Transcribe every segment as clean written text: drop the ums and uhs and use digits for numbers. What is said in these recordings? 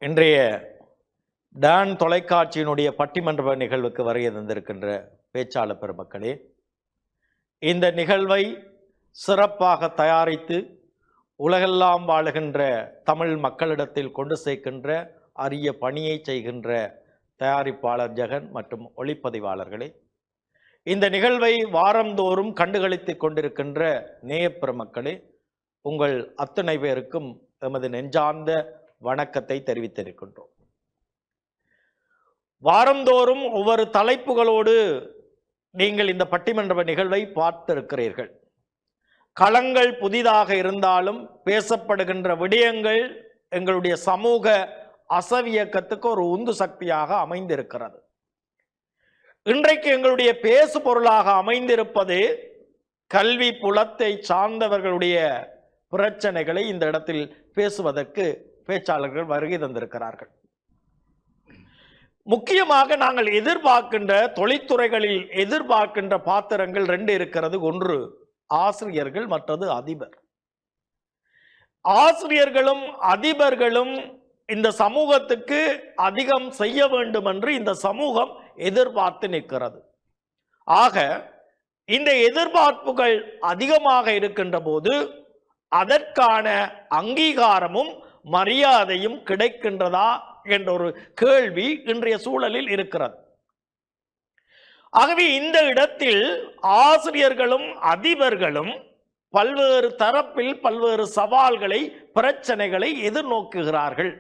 இன்றைய டான் தொலைக்காட்சியினுடைய பட்டிமன்ற நிகழ்வுக்கு வருகை தந்திருக்கின்ற பேச்சாளர் பெருமக்களே, இந்த நிகழ்வை சிறப்பாக தயாரித்து உலகெல்லாம் வாழுகின்ற தமிழ் மக்களிடத்தில் கொண்டு சேர்க்கின்ற அரிய பணியை செய்கின்ற தயாரிப்பாளர் ஜெகன் மற்றும் ஒளிப்பதிவாளர்களே, இந்த நிகழ்வை வாரந்தோறும் கண்டுகளித்து கொண்டிருக்கின்ற நேயப்பெருமக்களே, உங்கள் அத்தனை பேருக்கும் எமது நெஞ்சார்ந்த வணக்கத்தை தெரிவித்திருக்கின்றோம். வாரந்தோறும் ஒவ்வொரு தலைப்புகளோடு நீங்கள் இந்த பட்டிமன்ற நிகழ்வை பார்த்திருக்கிறீர்கள். களங்கள் புதிதாக இருந்தாலும் பேசப்படுகின்ற விடயங்கள் எங்களுடைய சமூக அசவியக்கத்துக்கு ஒரு உந்து சக்தியாக அமைந்திருக்கிறது. இன்றைக்கு எங்களுடைய பேசு பொருளாக அமைந்திருப்பது கல்வி புலத்தை சார்ந்தவர்களுடைய பிரச்சனைகளை இந்த இடத்தில் பேசுவதற்கு பேச்சாளர்கள் வருகை தந்திருக்கிறார்கள். முக்கியமாக நாங்கள் எதிர்பார்க்கின்ற தொழில்துறைகளில் எதிர்பார்க்கின்ற பாத்திரங்கள் ரெண்டு இருக்கிறது. ஒன்று ஆசிரியர்கள், மற்றது அதிபர். ஆசிரியர்களும் அதிபர்களும் இந்த சமூகத்துக்கு அதிகம் செய்ய வேண்டும் என்று இந்த சமூகம் எதிர்பார்த்து நிற்கிறது. ஆக இந்த எதிர்பார்ப்புகள் அதிகமாக இருக்கின்ற போது அதற்கான அங்கீகாரமும் மரியாதையும் கிடைக்கின்றதா என்ற ஒரு கேள்வி இன்றைய சூழலில் இருக்கிறது. ஆகவே இந்த இடத்தில் ஆசிரியர்களும் அதிபர்களும் பல்வேறு தரப்பில் பல்வேறு சவால்களை, பிரச்சனைகளை எதிர்நோக்குகிறார்கள்.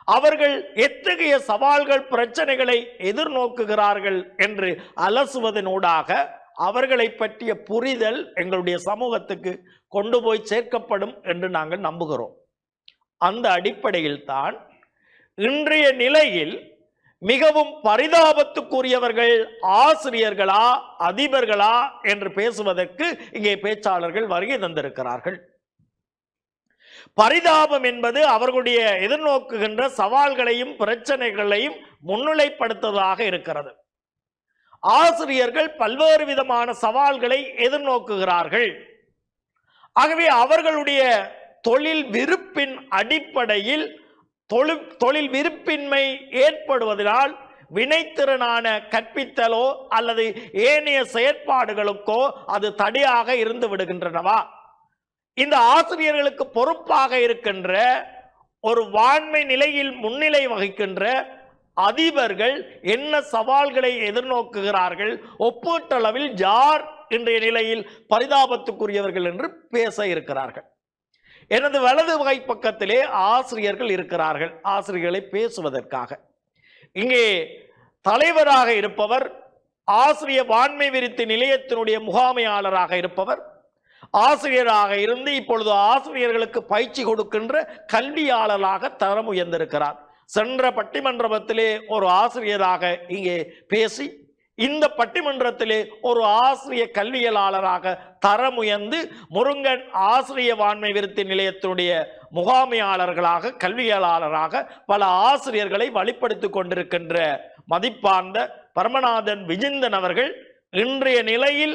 அவர்கள் எத்தகைய சவால்கள், பிரச்சனைகளை எதிர்நோக்குகிறார்கள் என்று அலசுவதனூடாக அவர்களை பற்றிய புரிதல் எங்களுடைய சமூகத்துக்கு கொண்டு போய் சேர்க்கப்படும் என்று நாங்கள் நம்புகிறோம். அந்த அடிப்படையில் தான் இன்றைய நிலையில் மிகவும் பரிதாபத்துக்குரியவர்கள் ஆசிரியர்களா அதிபர்களா என்று பேசுவதற்கு இங்கே பேச்சாளர்கள் வருகை தந்திருக்கிறார்கள். பரிதாபம் என்பது அவர்களுடைய எதிர்நோக்குகின்ற சவால்களையும் பிரச்சனைகளையும் முன்னிலைப்படுத்துவதாக இருக்கிறது. ஆசிரியர்கள் பல்வேறு விதமான சவால்களை எதிர்நோக்குகிறார்கள். ஆகவே அவர்களுடைய தொழில் விருப்பின் அடிப்படையில் தொழில் விருப்பின்மை ஏற்படுவதனால் வினைத்திறனான கற்பித்தலோ அல்லது ஏனைய செயற்பாடுகளுக்கோ அது தடையாக இருந்து விடுகின்றனவா? இந்த ஆசிரியர்களுக்கு பொறுப்பாக இருக்கின்ற ஒரு வாண்மை நிலையில் முன்னிலை வகிக்கின்ற அதிபர்கள் என்ன சவால்களை எதிர்நோக்குகிறார்கள்? ஒப்பீட்டளவில் யார் இன்றைய நிலையில் பரிதாபத்துக்குரியவர்கள் என்று பேச இருக்கிறார்கள்? எனது வலது வகை பக்கத்திலே ஆசிரியர்கள் இருக்கிறார்கள். ஆசிரியர்களை பேசுவதற்காக இங்கே தலைவராக இருப்பவர் ஆசிரிய வாண்மை விருத்தி நிலையத்தினுடைய முகாமையாளராக இருப்பவர், ஆசிரியராக இருந்து இப்பொழுது ஆசிரியர்களுக்கு பயிற்சி கொடுக்கின்ற கல்வியாளராக தரம் உயர்ந்திருக்கிறார். சென்ற பட்டிமன்றத்திலே ஒரு ஆசிரியராக இங்கே பேசி இந்த பட்டிமன்றத்திலே ஒரு ஆசிரிய கல்வியலாளராக தரம் உயர்ந்து முருங்கன் ஆசிரிய வாண்மை விருத்தி நிலையத்தினுடைய முகாமையாளர்களாக கல்வியலாளராக பல ஆசிரியர்களை வழிப்படுத்திக் கொண்டிருக்கின்ற மதிப்பார்ந்த பரமநாதன் விஜிந்தன் அவர்கள் இன்றைய நிலையில்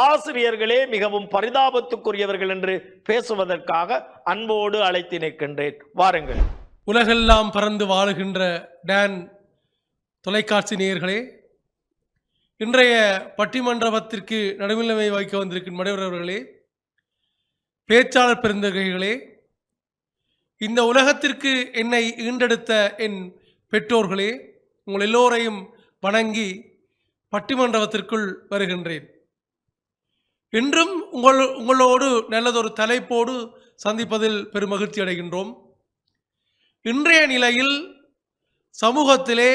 ஆசிரியர்களே மிகவும் பரிதாபத்துக்குரியவர்கள் என்று பேசுவதற்காக அன்போடு அழைத்து நிற்கின்றேன். வாருங்கள். உலகெல்லாம் பறந்து வாழுகின்ற டான் தொலைக்காட்சி நேயர்களே, இன்றைய பட்டிமன்றத்திற்கு நடுநிலைமை வைக்க வந்திருக்கும் மடைவர்களே, பேச்சாளர் பெருந்தகைகளே, இந்த உலகத்திற்கு என்னை ஈண்டெடுத்த என் பெற்றோர்களே, உங்கள் எல்லோரையும் வணங்கி பட்டிமன்றத்திற்குள் வருகின்றேன். இன்றும் உங்களோடு நல்லதொரு தலைப்போடு சந்திப்பதில் பெருமகிழ்ச்சி அடைகின்றோம். இன்றைய நிலையில் சமூகத்திலே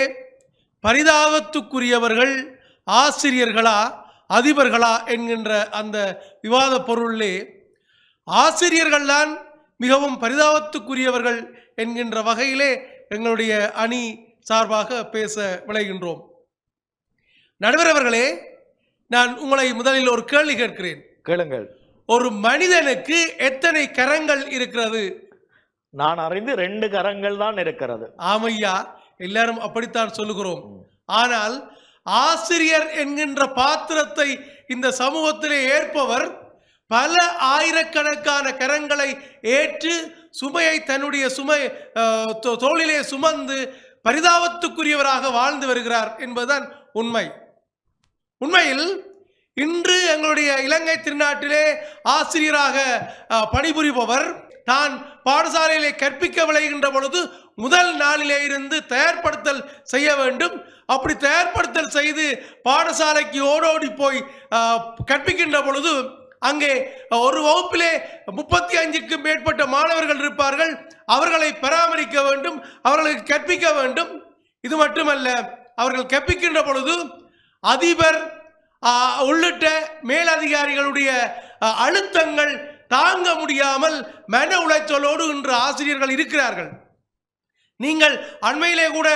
பரிதாபத்துக்குரியவர்கள் ஆசிரியர்களா அதிபர்களா என்கின்ற அந்த விவாத பொருளிலே ஆசிரியர்கள்தான் மிகவும் பரிதாபத்துக்குரியவர்கள் என்கின்ற வகையிலே எங்களுடைய அணி சார்பாக பேச விளைகின்றோம். நடுவர் அவர்களே, நான் உங்களை முதலில் ஒரு கேள்வி கேட்கிறேன். கேளுங்கள். ஒரு மனிதனுக்கு எத்தனை கரங்கள் இருக்கிறது? நான் அறிந்து 2 கரங்கள் தான் இருக்கிறது. ஆமையா, எல்லாரும் அப்படித்தான் சொல்லுகிறோம். ஆனால் ஆசிரியர் என்கின்ற பாத்திரத்தை இந்த சமூகத்திலே ஏற்பவர் பல ஆயிரக்கணக்கான கரங்களை ஏற்று சுமையை தன்னுடைய தோளிலே சுமந்து பரிதாபத்துக்குரியவராக வாழ்ந்து வருகிறார் என்பதுதான் உண்மை. உண்மையில் இன்று எங்களுடைய இலங்கை திருநாட்டிலே ஆசிரியராக பணிபுரிபவர் தான் பாடசாலையிலே கற்பிக்க விளைகின்ற பொழுது முதல் நாளிலே இருந்து தயார்படுத்தல் செய்ய வேண்டும். அப்படி தயார்படுத்தல் செய்து பாடசாலைக்கு ஓடோடி போய் கற்பிக்கின்ற பொழுது அங்கே ஒரு வகுப்பிலே 35க்கும் மேற்பட்ட மாணவர்கள் இருப்பார்கள். அவர்களை பராமரிக்க வேண்டும், அவர்களுக்கு கற்பிக்க வேண்டும். இது மட்டுமல்ல, அவர்கள் கற்பிக்கின்ற பொழுது அதிபர் உள்ளிட்ட மேலதிகாரிகளுடைய அழுத்தங்கள் தாங்க முடியாமல் மன உளைச்சலோடு இன்று ஆசிரியர்கள் இருக்கிறார்கள். நீங்கள் அண்மையிலே கூட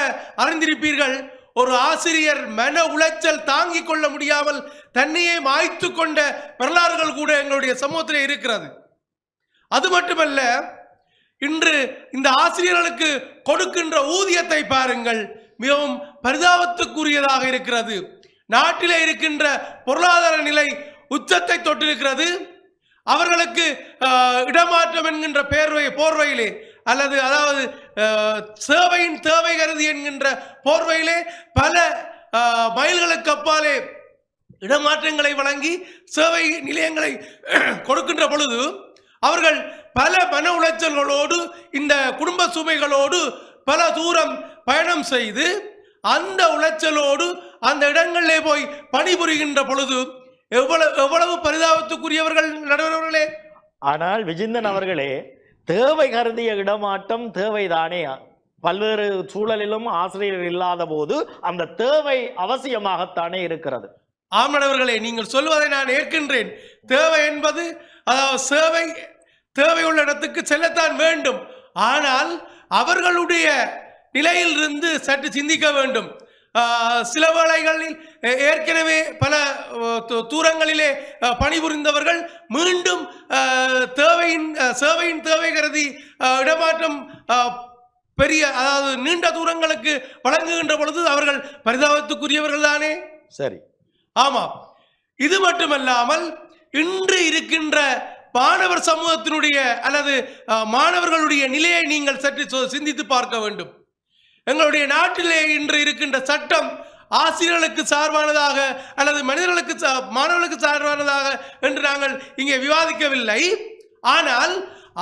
அறிந்திருப்பீர்கள், ஒரு ஆசிரியர் மன உளைச்சல் தாங்கிக் கொள்ள முடியாமல் தன்னையே மாய்த்து கொண்ட வரலாறுகள் கூட எங்களுடைய சமூகத்திலே இருக்கிறது. அது மட்டுமல்ல, இன்று இந்த ஆசிரியர்களுக்கு கொடுக்கின்ற ஊதியத்தை பாருங்கள், மிகவும் பரிதாபத்துக்குரியதாக இருக்கிறது. நாட்டிலே இருக்கின்ற பொருளாதார நிலை உச்சத்தை தொட்டிருக்கிறது. அவர்களுக்கு இடமாற்றம் என்கின்ற போர்வையிலே அல்லது சேவையின் தேவை கருதி என்கின்ற போர்வையிலே பல மைல்களுக்கு அப்பாலே இடமாற்றங்களை வழங்கி சேவை நிலையங்களை கொடுக்கின்ற பொழுது அவர்கள் பல மன உளைச்சல்களோடு இந்த குடும்ப சுமைகளோடு பல தூரம் பயணம் செய்து அந்த உளைச்சலோடு அந்த இடங்களிலே போய் பணிபுரிகின்ற பொழுது எவ்வளவு பரிதாபத்துக்குரியவர்கள் நடுவர்களே. ஆனால் விஜிந்தன் அவர்களே, தேவை கருதிய இடமாற்றம் தேவைதானே? பல்வேறு சூழலிலும் ஆசிரியர் இல்லாத போது அந்த தேவை அவசியமாகத்தானே இருக்கிறது. ஆமணவர்களே, நீங்கள் சொல்வதை நான் ஏற்கின்றேன். தேவை என்பது சேவை தேவையுள்ள இடத்துக்கு செல்லத்தான் வேண்டும். ஆனால் அவர்களுடைய நிலையிலிருந்து சற்று சிந்திக்க வேண்டும். சில வேளைகளில் ஏற்கனவே பல தூரங்களிலே பணிபுரிந்தவர்கள் மீண்டும் சேவையின் தேவை கருதி இடமாற்றம் பெரிய நீண்ட தூரங்களுக்கு வழங்குகின்ற பொழுது அவர்கள் பரிதாபத்துக்குரியவர்கள் தானே. சரி, ஆமாம். இது மட்டுமல்லாமல் இன்று இருக்கின்ற மாணவர் சமூகத்தினுடைய அல்லது மாணவர்களுடைய நிலையை நீங்கள் சற்று சிந்தித்து பார்க்க வேண்டும். எங்களுடைய நாட்டிலே இன்று இருக்கின்ற சட்டம் ஆசிரியர்களுக்கு சார்பானதாக அல்லது மாணவர்களுக்கு சார்பானதாக என்று நாங்கள் இங்கே விவாதிக்கவில்லை. ஆனால்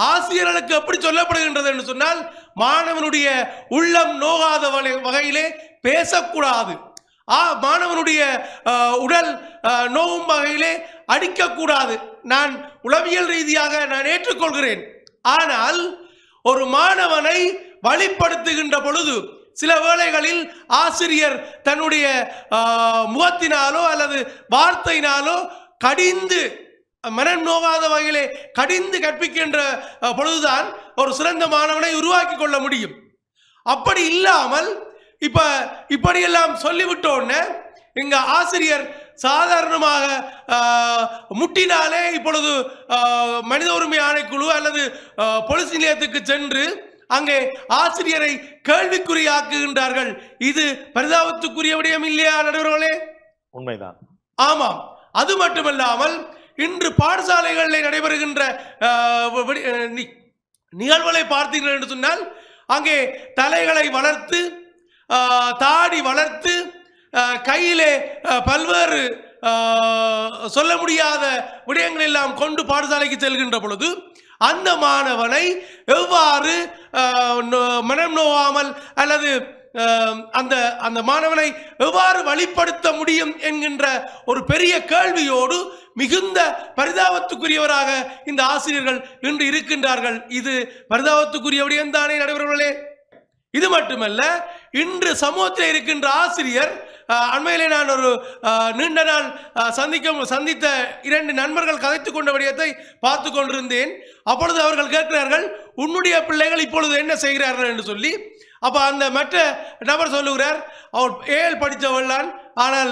ஆசிரியர்களுக்கு எப்படி சொல்லப்படுகின்றது என்று சொன்னால், மாணவனுடைய உள்ளம் நோகாத வகையிலே பேசக்கூடாது, மாணவனுடைய உடல் நோவும் வகையிலே அடிக்கக்கூடாது. நான் உளவியல் ரீதியாக நான் ஏற்றுக்கொள்கிறேன். ஆனால் ஒரு மாணவனை வழிப்படுத்துகின்ற பொழுது சில வேளைகளில் ஆசிரியர் தன்னுடைய முகத்தினாலோ அல்லது வார்த்தையினாலோ கடிந்து மனம் நோகாத வகையிலே கடிந்து கற்பிக்கின்ற பொழுதுதான் ஒரு சிறந்த மாணவனை உருவாக்கி கொள்ள முடியும். அப்படி இல்லாமல் இப்படியெல்லாம் சொல்லிவிட்டோன்னு இங்க ஆசிரியர் சாதாரணமாக முட்டினாலே இப்பொழுது மனித உரிமை ஆணைக்குழு அல்லது போலீஸ் நிலையத்துக்கு சென்று அங்கே ஆசிரியரை கேள்விக்குறியாக்குகின்றார்கள். இது பரிதாபத்துக்குரிய விடயம் இல்லையா நடுவர்களே? உண்மைதான். ஆமாம். அது மட்டுமல்லாமல் இன்று பாடசாலைகளில் நடைபெறுகின்ற நிகழ்வுகளை பார்த்தீர்கள் என்று சொன்னால், அங்கே தலைகளை வளர்த்து தாடி வளர்த்து கையிலே பல்வேறு சொல்ல முடியாத விடயங்கள் எல்லாம் கொண்டு பாடசாலைக்கு செல்கின்ற பொழுது அந்த மாணவனை எவ்வாறு மனம் நோவாமல் அல்லது அந்த மாணவனை எவ்வாறு வழிப்படுத்த முடியும் என்கின்ற ஒரு பெரிய கேள்வியோடு மிகுந்த பரிதாபத்துக்குரியவராக இந்த ஆசிரியர்கள் இன்று இருக்கின்றார்கள். இது பரிதாபத்துக்குரிய விடயம் தானே நடுவர்களே? இது மட்டுமல்ல, இன்று சமூகத்தில் இருக்கின்ற ஆசிரியர், அண்மையிலே நான் ஒரு நீண்ட நாள் சந்தித்த 2 நண்பர்கள் கதைத்துக் கொண்ட விடயத்தை பார்த்து கொண்டிருந்தேன். அப்பொழுது அவர்கள் கேட்கிறார்கள், உன்னுடைய பிள்ளைகள் இப்பொழுது என்ன செய்கிறார்கள் என்று சொல்லி. அப்ப அந்த மற்ற நபர் சொல்லுகிறார், அவர் ஏல் படித்தவள், ஆனால்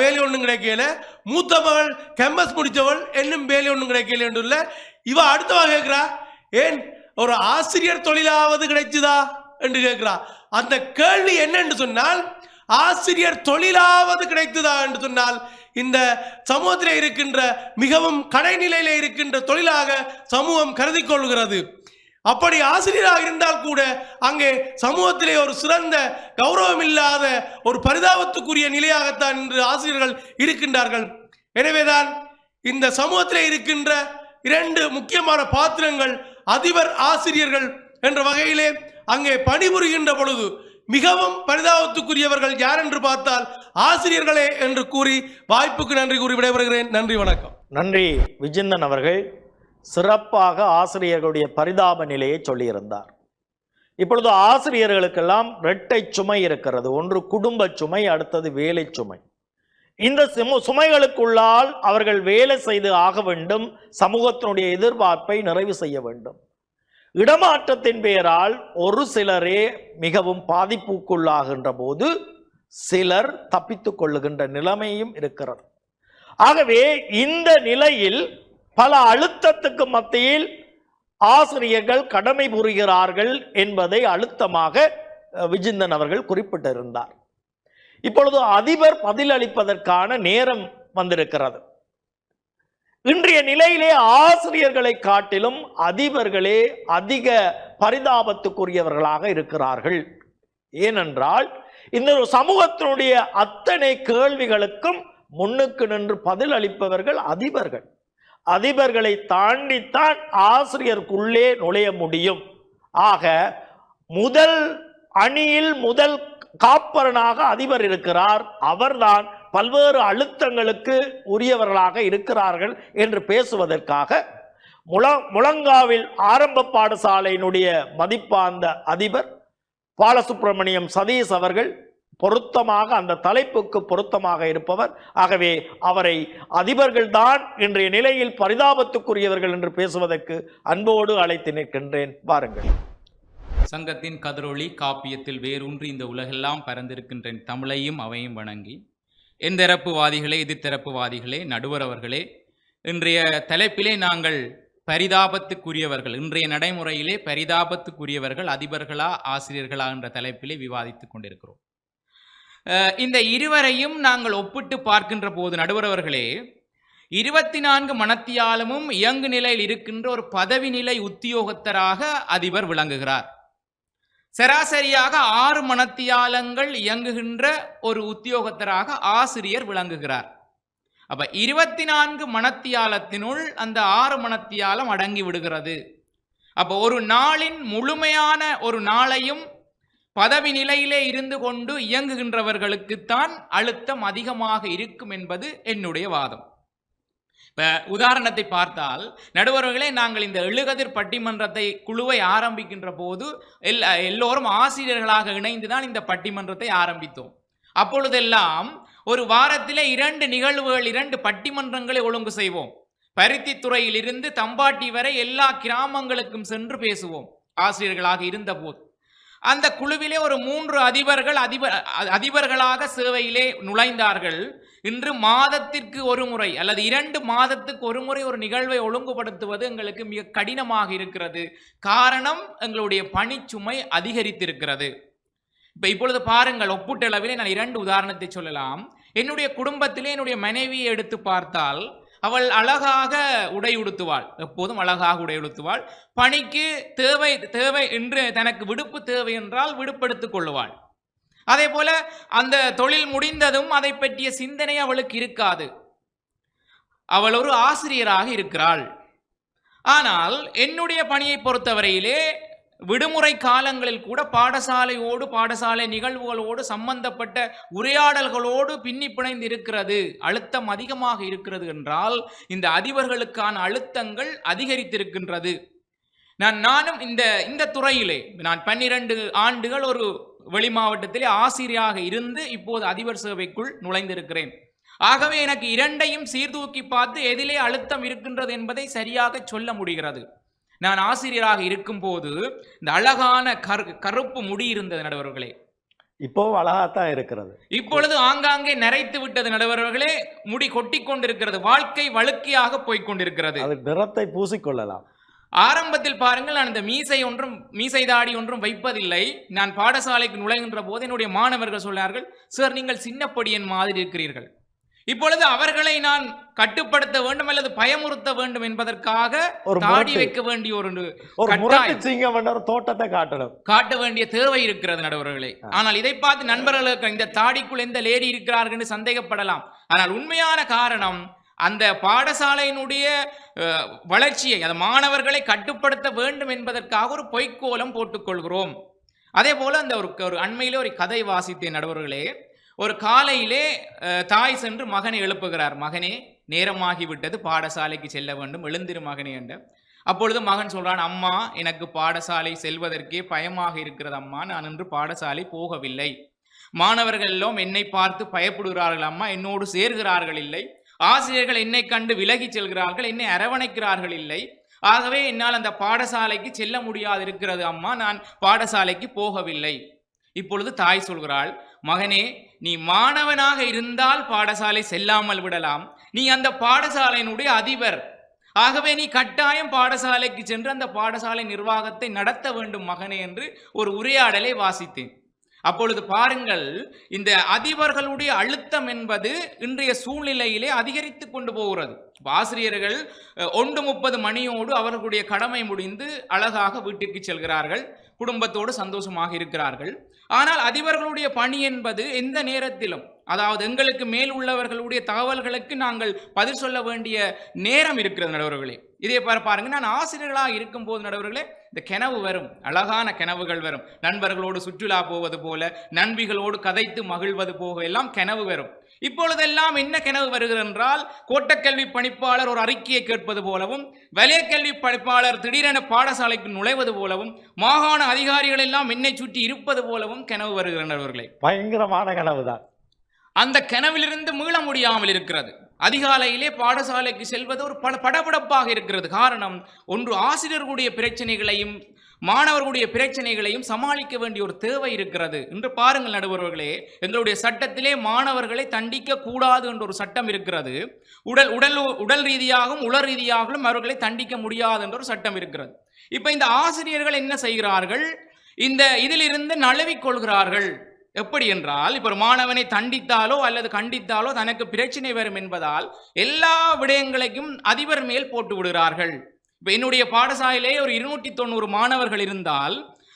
வேலை ஒன்றும் கிடைக்கல. மூத்த மகள் கேம்பஸ் முடித்தவள், இன்னும் வேலை ஒன்றும் கிடைக்கல என்று. இவ அடுத்தவா கேட்கிறா, ஏன் ஒரு ஆசிரியர் தொழிலாவது கிடைச்சுதா என்று கேட்கிறா. அந்த கேள்வி என்ன என்று சொன்னால், ஆசிரியர் தொழிலாவது கிடைத்ததா என்று சொன்னால் இந்த சமூகத்தில் இருக்கின்ற மிகவும் கடைநிலையில் இருக்கின்ற தொழிலாக சமூகம் கருதி கொள்கிறது. அப்படி ஆசிரியராக இருந்தால் கூட அங்கே சமூகத்திலே ஒரு சிறந்த கௌரவம் இல்லாத ஒரு பரிதாபத்துக்குரிய நிலையாகத்தான் இன்று ஆசிரியர்கள் இருக்கின்றார்கள். எனவேதான் இந்த சமூகத்திலே இருக்கின்ற 2 முக்கியமான பாத்திரங்கள் அதிபர் ஆசிரியர்கள் என்ற வகையிலே அங்கே பணிபுரிகின்ற பொழுது மிகவும் பரிதாபத்துக்குரியவர்கள் யார் என்று பார்த்தால் ஆசிரியர்களே என்று கூறி வாய்ப்புக்கு நன்றி கூறி விடைபெறுகிறேன். நன்றி, வணக்கம். நன்றி விஜேந்தன் அவர்கள். சிறப்பாக ஆசிரியர்களுடைய பரிதாப நிலையை சொல்லியிருந்தார். இப்பொழுது ஆசிரியர்களுக்கெல்லாம் இரட்டை சுமை இருக்கிறது. ஒன்று குடும்ப சுமை, அடுத்தது வேலை சுமை. இந்த சுமைகளுக்குள்ளால் அவர்கள் வேலை செய்து ஆக வேண்டும், சமூகத்தினுடைய எதிர்பார்ப்பை நிறைவு செய்ய வேண்டும். இடமாற்றத்தின் பெயரால் ஒரு சிலரே மிகவும் பாதிப்புக்குள்ளாகின்ற போது சிலர் தப்பித்துக் கொள்ளுகின்ற நிலைமையும் இருக்கிறது. ஆகவே இந்த நிலையில் பல அழுத்தத்துக்கு மத்தியில் ஆசிரியர்கள் கடமை புரிகிறார்கள் என்பதை அழுத்தமாக விஜேந்தன் அவர்கள் குறிப்பிட்டிருந்தார். இப்பொழுது அதிபர் பதிலளிப்பதற்கான நேரம் வந்திருக்கிறது. இன்றைய நிலையிலே ஆசிரியர்களை காட்டிலும் அதிபர்களே அதிக பரிதாபத்துக்குரியவர்களாக இருக்கிறார்கள். ஏனென்றால் இந்த சமூகத்தினுடைய அத்தனை கேள்விகளுக்கும் முன்னுக்கு நின்று பதில் அளிப்பவர்கள் அதிபர்கள். அதிபர்களை தாண்டித்தான் ஆசிரியருக்குள்ளே நுழைய முடியும். ஆக முதல் அணியில் முதல் காப்பரனாக அதிபர் இருக்கிறார். அவர்தான் பல்வேறு அழுத்தங்களுக்கு உரியவர்களாக இருக்கிறார்கள் என்று பேசுவதற்காக முழங்காவில் ஆரம்ப பாடசாலையினுடைய மதிப்பார்ந்த அதிபர் பாலசுப்ரமணியம் சதீஷ் அவர்கள் பொருத்தமாக அந்த தலைப்புக்கு பொருத்தமாக இருப்பவர். ஆகவே அவரை அதிபர்கள்தான் இன்றைய நிலையில் பரிதாபத்துக்குரியவர்கள் என்று பேசுவதற்கு அன்போடு அழைத்து நிற்கின்றேன். பாருங்கள். சங்கத்தின் கதிரொளி காப்பியத்தில் வேரூன்றி இந்த உலகெல்லாம் பரந்திருக்கின்ற தமிழையும் அவையும் வணங்கி, எந்தரப்புவாதிகளே எதிர்த்தரப்புவாதிகளே நடுவர் அவர்களே, இன்றைய தலைப்பிலே நாங்கள் பரிதாபத்துக்குரியவர்கள், இன்றைய நடைமுறையிலே பரிதாபத்துக்குரியவர்கள் அதிபர்களா ஆசிரியர்களா என்ற தலைப்பிலே விவாதித்துக் கொண்டிருக்கிறோம். இந்த இருவரையும் நாங்கள் ஒப்பிட்டு பார்க்கின்ற போது நடுவர் அவர்களே, 24 மணத்தியாலமும் இயங்கு நிலையில் இருக்கின்ற ஒரு பதவி நிலை உத்தியோகத்தராக அதிபர் விளங்குகிறார். சராசரியாக 6 மணத்தியாலங்கள் இயங்குகின்ற ஒரு உத்தியோகத்தராக ஆசிரியர் விளங்குகிறார். அப்ப 24 மணத்தியாலத்தினுள் அந்த 6 மணத்தியாலம் அடங்கி விடுகிறது. அப்போ ஒரு நாளின் முழுமையான ஒரு நாளையும் பதவி நிலையிலே இருந்து கொண்டு இயங்குகின்றவர்களுக்குத்தான் அழுத்தம் அதிகமாக இருக்கும் என்பது என்னுடைய வாதம். இப்ப உதாரணத்தை பார்த்தால் நடுவர்களே, நாங்கள் இந்த எழுகதிர் பட்டிமன்றத்தை குழுவை ஆரம்பிக்கின்ற போது எல்லோரும் ஆசிரியர்களாக இணைந்துதான் இந்த பட்டிமன்றத்தை ஆரம்பித்தோம். அப்பொழுதெல்லாம் ஒரு வாரத்திலே 2 நிகழ்வுகள், 2 பட்டிமன்றங்களை ஒழுங்கு செய்வோம். பருத்தித்துறையில் இருந்து தம்பாட்டி வரை எல்லா கிராமங்களுக்கும் சென்று பேசுவோம் ஆசிரியர்களாக இருந்த போது. அந்த குழுவிலே ஒரு 3 அதிபர்களாக சேவையிலே நுழைந்தார்கள். இன்று மாதத்திற்கு ஒரு முறை அல்லது 2 மாதத்துக்கு ஒரு முறை ஒரு நிகழ்வை ஒழுங்குபடுத்துவது எங்களுக்கு மிக கடினமாக இருக்கிறது. காரணம், எங்களுடைய பணிச்சுமை அதிகரித்திருக்கிறது. இப்பொழுது பாருங்கள், ஒப்பீட்டளவிலே நான் 2 உதாரணத்தை சொல்லலாம். என்னுடைய குடும்பத்திலே என்னுடைய மனைவியை எடுத்து பார்த்தால், அவள் அழகாக உடை உடுத்துவாள், எப்போதும் அழகாக உடை உடுத்துவாள். பணிக்கு தேவை என்று தனக்கு விடுப்பு தேவை என்றால் விடுப்பெடுத்துக் கொள்ளுவாள். அதே போல அந்த தொழில் முடிந்ததும் அதை பற்றிய சிந்தனை அவளுக்கு இருக்காது. அவள் ஒரு ஆசிரியராக இருக்கிறாள். ஆனால் என்னுடைய பணியை பொறுத்தவரையிலே விடுமுறை காலங்களில் கூட பாடசாலை நிகழ்வுகளோடு சம்பந்தப்பட்ட உரையாடல்களோடு பின்னி பிணைந்து இருக்கிறது. அழுத்தம் அதிகமாக இருக்கிறது என்றால் இந்த அதிபர்களுக்கான அழுத்தங்கள் அதிகரித்திருக்கின்றது. நானும் இந்த துறையிலே நான் 12 ஆண்டுகள் ஒரு வெளி மாவட்டத்திலே ஆசிரியராக இருந்து இப்போது அதிபர் சேவைக்குள் நுழைந்திருக்கிறேன். ஆகவே எனக்கு 2ஐயும் சீர்தூக்கி பார்த்து எதிலே அழுத்தம் இருக்கின்றது என்பதை சரியாக சொல்ல முடிகிறது. நான் ஆசிரியராக இருக்கும் போது இந்த அழகான கருப்பு முடி இருந்தது நடுவர்களே, இப்போ அழகாத்தான் இருக்கிறது. இப்பொழுது ஆங்காங்கே நரைத்து விட்டது நடுவர்களே, முடி கொட்டி கொண்டிருக்கிறது. வாழ்க்கை வழுக்கையாக போய்கொண்டிருக்கிறது. அது நிறத்தை பூசிக்கொள்ளலாம். ஆரம்பத்தில் பாருங்கள், நான் இந்த மீசை தாடி ஒன்றும் வைப்பதில்லை. நான் பாடசாலைக்கு நுழைகின்ற போது என்னுடைய மாணவர்கள் சொன்னார்கள், சார் நீங்கள் சின்னப்படியன் மாதிரி இருக்கிறீர்கள். இப்பொழுது அவர்களை நான் கட்டுப்படுத்த வேண்டும் அல்லது பயமுறுத்த வேண்டும் என்பதற்காக ஒரு தாடி முரட்டு. வைக்க வேண்டிய ஒரு ஒரு முரட்டு கட்டாயம் சிங்கம் என்ற ஒரு தோட்டத்தை காட்டணும். காட்ட வேண்டிய தேவை இருக்கிறது நடுவர்களே. ஆனால் இதை பார்த்து நண்பர்களுக்கு இந்த தாடிக்குள் எந்த லேடி இருக்கிறார்கள் என்று சந்தேகப்படலாம். ஆனால் உண்மையான காரணம் அந்த பாடசாலையினுடைய வளர்ச்சியை, அந்த மாணவர்களை கட்டுப்படுத்த வேண்டும் என்பதற்காக ஒரு பொய்க்கோலம் போட்டுக்கொள்கிறோம். அதே போல அந்த ஒரு அண்மையிலே ஒரு கதை வாசித்தேன் நடுவர்களே. ஒரு காலையிலே தாய் சென்று மகனை எழுப்புகிறார். மகனே, நேரமாகிவிட்டது, பாடசாலைக்கு செல்ல வேண்டும், எழுந்திரு மகனே என்று. அப்பொழுது மகன் சொல்றான், அம்மா, எனக்கு பாடசாலை செல்வதற்கே பயமாக இருக்கிறது அம்மா, நான் இன்று பாடசாலை போகவில்லை. மாணவர்கள் எல்லாம் என்னை பார்த்து பயப்படுகிறார்கள் அம்மா, என்னோடு சேர்கிறார்கள் இல்லை. ஆசிரியர்கள் என்னை கண்டு விலகி செல்கிறார்கள், என்னை அரவணைக்கிறார்கள் இல்லை. ஆகவே என்னால் அந்த பாடசாலைக்கு செல்ல முடியாது இருக்கிறது அம்மா, நான் பாடசாலைக்கு போகவில்லை. இப்பொழுது தாய் சொல்கிறாள், மகனே, நீ மாணவனாக இருந்தால் பாடசாலை செல்லாமல் விடலாம், நீ அந்த பாடசாலையினுடைய அதிபர். ஆகவே நீ கட்டாயம் பாடசாலைக்கு சென்று அந்த பாடசாலை நிர்வாகத்தை நடத்த வேண்டும் மகனே என்று ஒரு உரையாடலை வாசித்தேன். அப்பொழுது பாருங்கள், இந்த அதிபர்களுடைய அழுத்தம் என்பது இன்றைய சூழ்நிலையிலே அதிகரித்து கொண்டு போகிறது. ஆசிரியர்கள் 1:30 மணியோடு அவர்களுடைய கடமை முடிந்து அழகாக வீட்டிற்கு செல்கிறார்கள், குடும்பத்தோடு சந்தோஷமாக இருக்கிறார்கள். ஆனால் அதிபர்களுடைய பணி என்பது எந்த நேரத்திலும், அதாவது எங்களுக்கு மேல் உள்ளவர்களுடைய தகவல்களுக்கு நாங்கள் பதில் சொல்ல வேண்டிய நேரம் இருக்கிறது நடுவர்களே. இதே பாருங்க, நான் ஆசிரியர்களாக இருக்கும் போது நடுவர்களே, இந்த கனவு வரும், அழகான கனவுகள் வரும். நண்பர்களோடு சுற்றுலா போவது போல, நண்பிகளோடு கதைத்து மகிழ்வது போக எல்லாம் கனவு வரும். இப்பொழுதெல்லாம் என்ன கனவு வருகிறது என்றால், கோட்டக்கல்வி பணிப்பாளர் ஒரு அறிக்கையை கேட்பது போலவும், வலயக்கல்வி பணிப்பாளர் திடீரென பாடசாலைக்கு நுழைவது போலவும், மாகாண அதிகாரிகள் எல்லாம் என்னை சுற்றி இருப்பது போலவும் கனவு வருகிறவர்களே. பயங்கரமான கனவுதான். அந்த கனவிலிருந்து மீள முடியாமல் இருக்கிறது. அதிகாலையிலே பாடசாலைக்கு செல்வது ஒரு படபடப்பாக இருக்கிறது. காரணம், ஒன்று ஆசிரியர்களுடைய பிரச்சனைகளையும் மாணவர்களுடைய பிரச்சனைகளையும் சமாளிக்க வேண்டிய ஒரு தேவை இருக்கிறது. இன்று பாருங்கள் நடுவர்களே, எங்களுடைய சட்டத்திலே மாணவர்களை தண்டிக்க கூடாது என்ற ஒரு சட்டம் இருக்கிறது. உடல் ரீதியாகவும் உள ரீதியாகவும் அவர்களை தண்டிக்க முடியாது என்ற ஒரு சட்டம் இருக்கிறது. இப்ப இந்த ஆசிரியர்கள் என்ன செய்கிறார்கள், இந்த இதிலிருந்து நழுவிக் கொள்கிறார்கள். எப்படி என்றால், இப்ப ஒரு மாணவனை தண்டித்தாலோ அல்லது கண்டித்தாலோ தனக்கு பிரச்சனை வரும் என்பதால் எல்லா விடயங்களையும் அதிபர் மேல் போட்டு விடுகிறார்கள். இப்ப என்னுடைய பாடசாலையிலே ஒரு 290 மாணவர்கள் இருந்தால்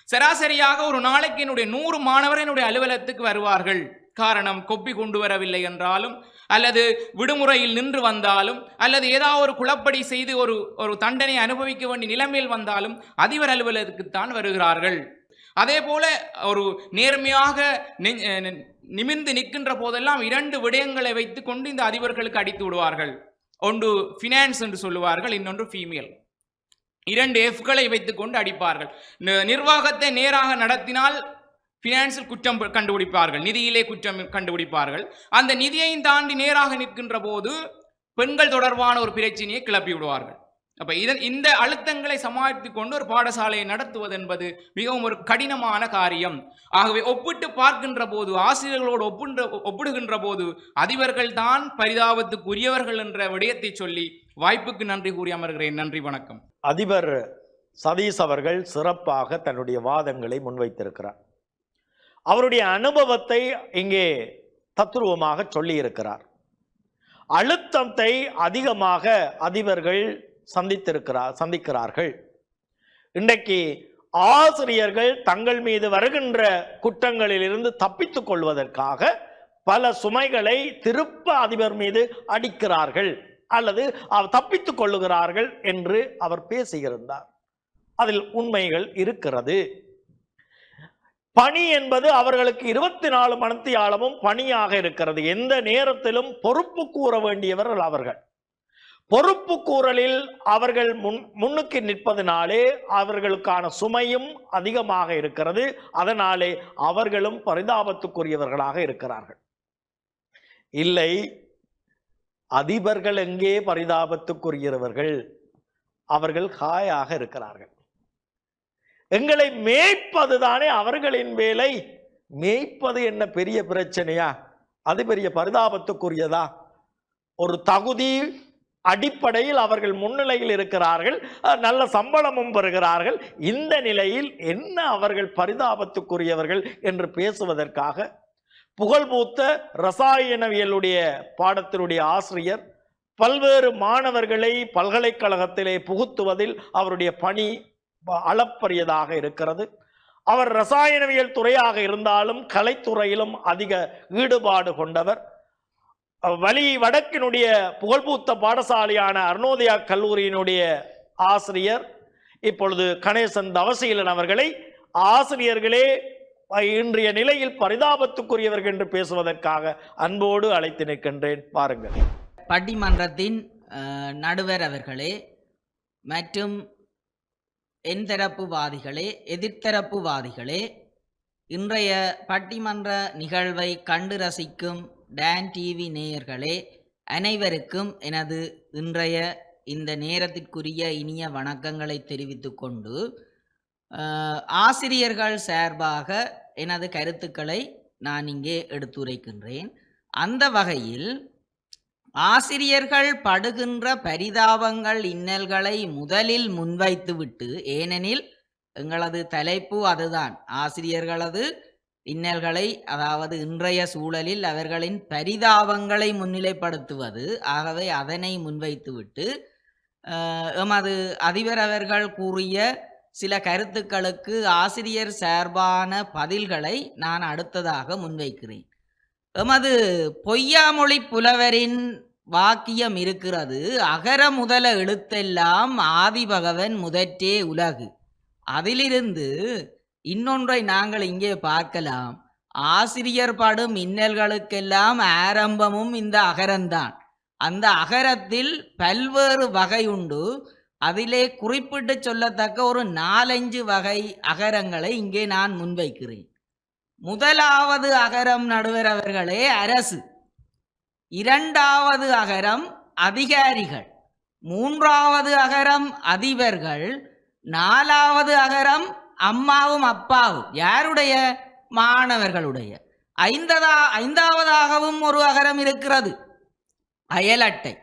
சராசரியாக ஒரு நாளைக்கு என்னுடைய 100 மாணவர் என்னுடைய அலுவலகத்துக்கு வருவார்கள். காரணம், கொப்பி கொண்டு வரவில்லை என்றாலும், அல்லது விடுமுறையில் நின்று வந்தாலும், அல்லது ஏதாவது ஒரு குழப்படி செய்து ஒரு தண்டனை அனுபவிக்க வேண்டிய நிலைமையில் வந்தாலும் அதிபர் அலுவலகத்துக்குத்தான் வருகிறார்கள். அதே போல ஒரு நேர்மையாக நிமிர்ந்து நிற்கின்ற போதெல்லாம் 2 விடயங்களை வைத்துக் கொண்டு இந்த அதிபர்களுக்கு அடித்து விடுவார்கள். ஒன்று ஃபினான்ஸ் என்று சொல்லுவார்கள், இன்னொன்று ஃபீமேல். 2 எஃப்களை வைத்துக் கொண்டு அடிப்பார்கள். நிர்வாகத்தை நேராக நடத்தினால் ஃபினான்ஸில் குற்றம் கண்டுபிடிப்பார்கள், நிதியிலே குற்றம் கண்டுபிடிப்பார்கள். அந்த நிதியையும் தாண்டி நேராக நிற்கின்ற போது பெண்கள் தொடர்பான ஒரு பிரச்சனையை கிளப்பி விடுவார்கள். அப்ப இந்த அழுத்தங்களை சமாளித்துக் கொண்டு ஒரு பாடசாலையை நடத்துவது என்பது மிகவும் ஒரு கடினமான காரியம். ஆகவே ஒப்பிட்டு பார்க்கின்ற போது, ஆசிரியர்களோடு ஒப்பிடுகின்ற போது அதிபர்கள் தான் பரிதாபத்துக்குரியவர்கள் என்ற விடயத்தை சொல்லி வாய்ப்புக்கு நன்றி கூறி அமர்கிறேன். நன்றி, வணக்கம். அதிபர் சதீஷ் அவர்கள் சிறப்பாக தன்னுடைய வாதங்களை முன்வைத்திருக்கிறார். அவருடைய அனுபவத்தை இங்கே தத்துருவமாக சொல்லி இருக்கிறார். அழுத்தத்தை அதிகமாக அதிபர்கள் சந்திக்கிறார்கள். இன்றைக்கு ஆசிரியர்கள் தங்கள் மீது வருகின்ற குற்றங்களில் இருந்து தப்பித்துக் கொள்வதற்காக பல சுமைகளை திருப்ப அதிபர் மீது அடிக்கிறார்கள் அல்லது தப்பித்துக் கொள்ளுகிறார்கள் என்று அவர் பேசியிருந்தார். அதில் உண்மைகள் இருக்கிறது. பணி என்பது அவர்களுக்கு 24 மணித்தியாலமும் பணியாக இருக்கிறது. எந்த நேரத்திலும் பொறுப்பு கூற வேண்டியவர்கள் அவர்கள். பொறுப்பு கூறலில் அவர்கள் முன்னுக்கு நிற்பதனாலே அவர்களுக்கான சுமையும் அதிகமாக இருக்கிறது. அதனாலே அவர்களும் பரிதாபத்துக்குரியவர்களாக இருக்கிறார்கள். இல்லை, அதிபர்கள் எங்கே பரிதாபத்துக்குரியவர்கள்? அவர்கள் காயாக இருக்கிறார்கள். எங்களை மேய்ப்பதுதானே அவர்களின் வேலை. மேய்ப்பது என்ன பெரிய பிரச்சனையா? அது பெரிய பரிதாபத்துக்குரியதா? ஒரு தகுதி அடிப்படையில் அவர்கள் முன்னிலையில் இருக்கிறார்கள், நல்ல சம்பளமும் பெறுகிறார்கள். இந்த நிலையில் என்ன அவர்கள் பரிதாபத்துக்குரியவர்கள் என்று பேசுவதற்காக புகழ்பூத்த ரசாயனவியலுடைய பாடத்தினுடைய ஆசிரியர். பல்வேறு மாணவர்களை பல்கலைக்கழகத்திலே புகுத்துவதில் அவருடைய பணி அளப்பரியதாக இருக்கிறது. அவர் ரசாயனவியல் துறையாக இருந்தாலும் கலைத்துறையிலும் அதிக ஈடுபாடு கொண்டவர். வடக்கினுடைய புகழ்பூத்த பாடசாலையான அருணோதயா கல்லூரியினுடைய ஆசிரியர். இப்பொழுது கணேசன் தவசீலன் அவர்களை ஆசிரியர்களே இன்றைய நிலையில் பரிதாபத்துக்குரியவர்கள் என்று பேசுவதற்காக அன்போடு அழைத்து நிற்கின்றேன். பாருங்கள். பட்டிமன்றத்தின் நடுவர் அவர்களே மற்றும் என்தரப்புவாதிகளே, எதிர்த்தரப்புவாதிகளே, இன்றைய பட்டிமன்ற நிகழ்வை கண்டு ரசிக்கும் டான் டிவி நேயர்களே அனைவருக்கும் எனது இன்றைய இந்த நேரத்திற்குரிய இனிய வணக்கங்களை தெரிவித்து கொண்டு ஆசிரியர்கள் சார்பாக எனது கருத்துக்களை நான் இங்கே எடுத்துரைக்கின்றேன். அந்த வகையில் ஆசிரியர்கள் படுகின்ற பரிதாபங்கள் இன்னல்களை முதலில் முன்வைத்துவிட்டு, ஏனெனில் எங்களது தலைப்பு அதுதான், ஆசிரியர்களது இன்னல்களை, அதாவது இன்றைய சூழலில் அவர்களின் பரிதாபங்களை முன்னிலைப்படுத்துவது. ஆகவே அதனை முன்வைத்துவிட்டு எமது அதிபர் அவர்கள் கூறிய சில கருத்துக்களுக்கு ஆசிரியர் சார்பான பதில்களை நான் அடுத்ததாக முன்வைக்கிறேன். எமது பொய்யாமொழி புலவரின் வாக்கியம் இருக்கிறது, அகர முதல எழுத்தெல்லாம் ஆதிபகவன் முதற்றே உலகு. அதிலிருந்து இன்னொன்றை நாங்கள் இங்கே பார்க்கலாம். ஆசிரியர் படும் இன்னல்களுக்கெல்லாம் ஆரம்பமும் இந்த அகரம்தான். அந்த அகரத்தில் பல்வேறு வகை உண்டு. அதிலே குறிப்பிட்டு சொல்லத்தக்க ஒரு 4-5 வகை அகரங்களை இங்கே நான் முன்வைக்கிறேன். முதலாவது அகரம் நடுவர் அவர்களே அரசு, இரண்டாவது அகரம் அதிகாரிகள், மூன்றாவது அகரம் அதிபர்கள், நாலாவது அகரம் அம்மாவும் அப்பாவும். யாருடைய? மாணவர்களுடைய. ஐந்தாவதாகவும் ஒரு அகரம் இருக்கிறது, அயலட்டை.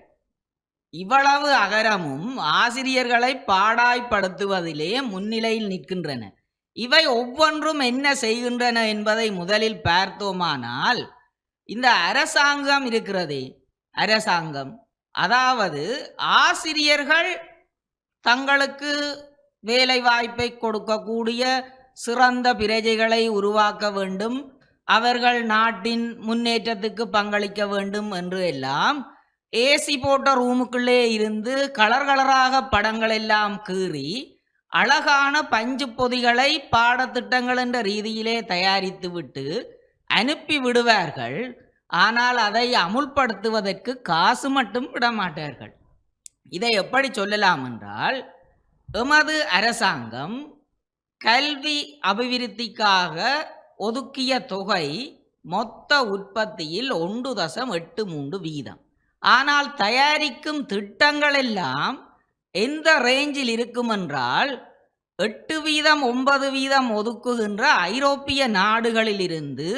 இவ்வளவு அகரமும் ஆசிரியர்களை பாடாய்ப்படுத்துவதிலே முன்னிலையில் நிற்கின்றன. இவை ஒவ்வொன்றும் என்ன செய்கின்றன என்பதை முதலில் பார்த்தோமானால், இந்த அரசாங்கம் இருக்கிறதே, அரசாங்கம், அதாவது ஆசிரியர்கள் தங்களுக்கு வேலை வாய்ப்பை கொடுக்கக்கூடிய சிறந்த பிரஜைகளை உருவாக்க வேண்டும், அவர்கள் நாட்டின் முன்னேற்றத்துக்கு பங்களிக்க வேண்டும் என்று எல்லாம் ஏசி போட்ட ரூமுக்குள்ளே இருந்து கலர் கலராக படங்கள் எல்லாம் கீறி அழகான பஞ்சு பொதிகளை பாடத்திட்டங்கள் என்ற ரீதியிலே தயாரித்து விட்டு அனுப்பி விடுவார்கள். ஆனால் அதை அமுல்படுத்துவதற்கு காசு மட்டும் விட மாட்டார்கள். இதை எப்படி சொல்லலாம் என்றால், எமது அரசாங்கம் கல்வி அபிவிருத்திக்காக ஒதுக்கிய தொகை மொத்த உற்பத்தியில் 1.83%. ஆனால் தயாரிக்கும் திட்டங்கள் எல்லாம் எந்த ரேஞ்சில் இருக்கும் என்றால் 8%, 9% ஒதுக்குகின்ற ஐரோப்பிய நாடுகளிலிருந்து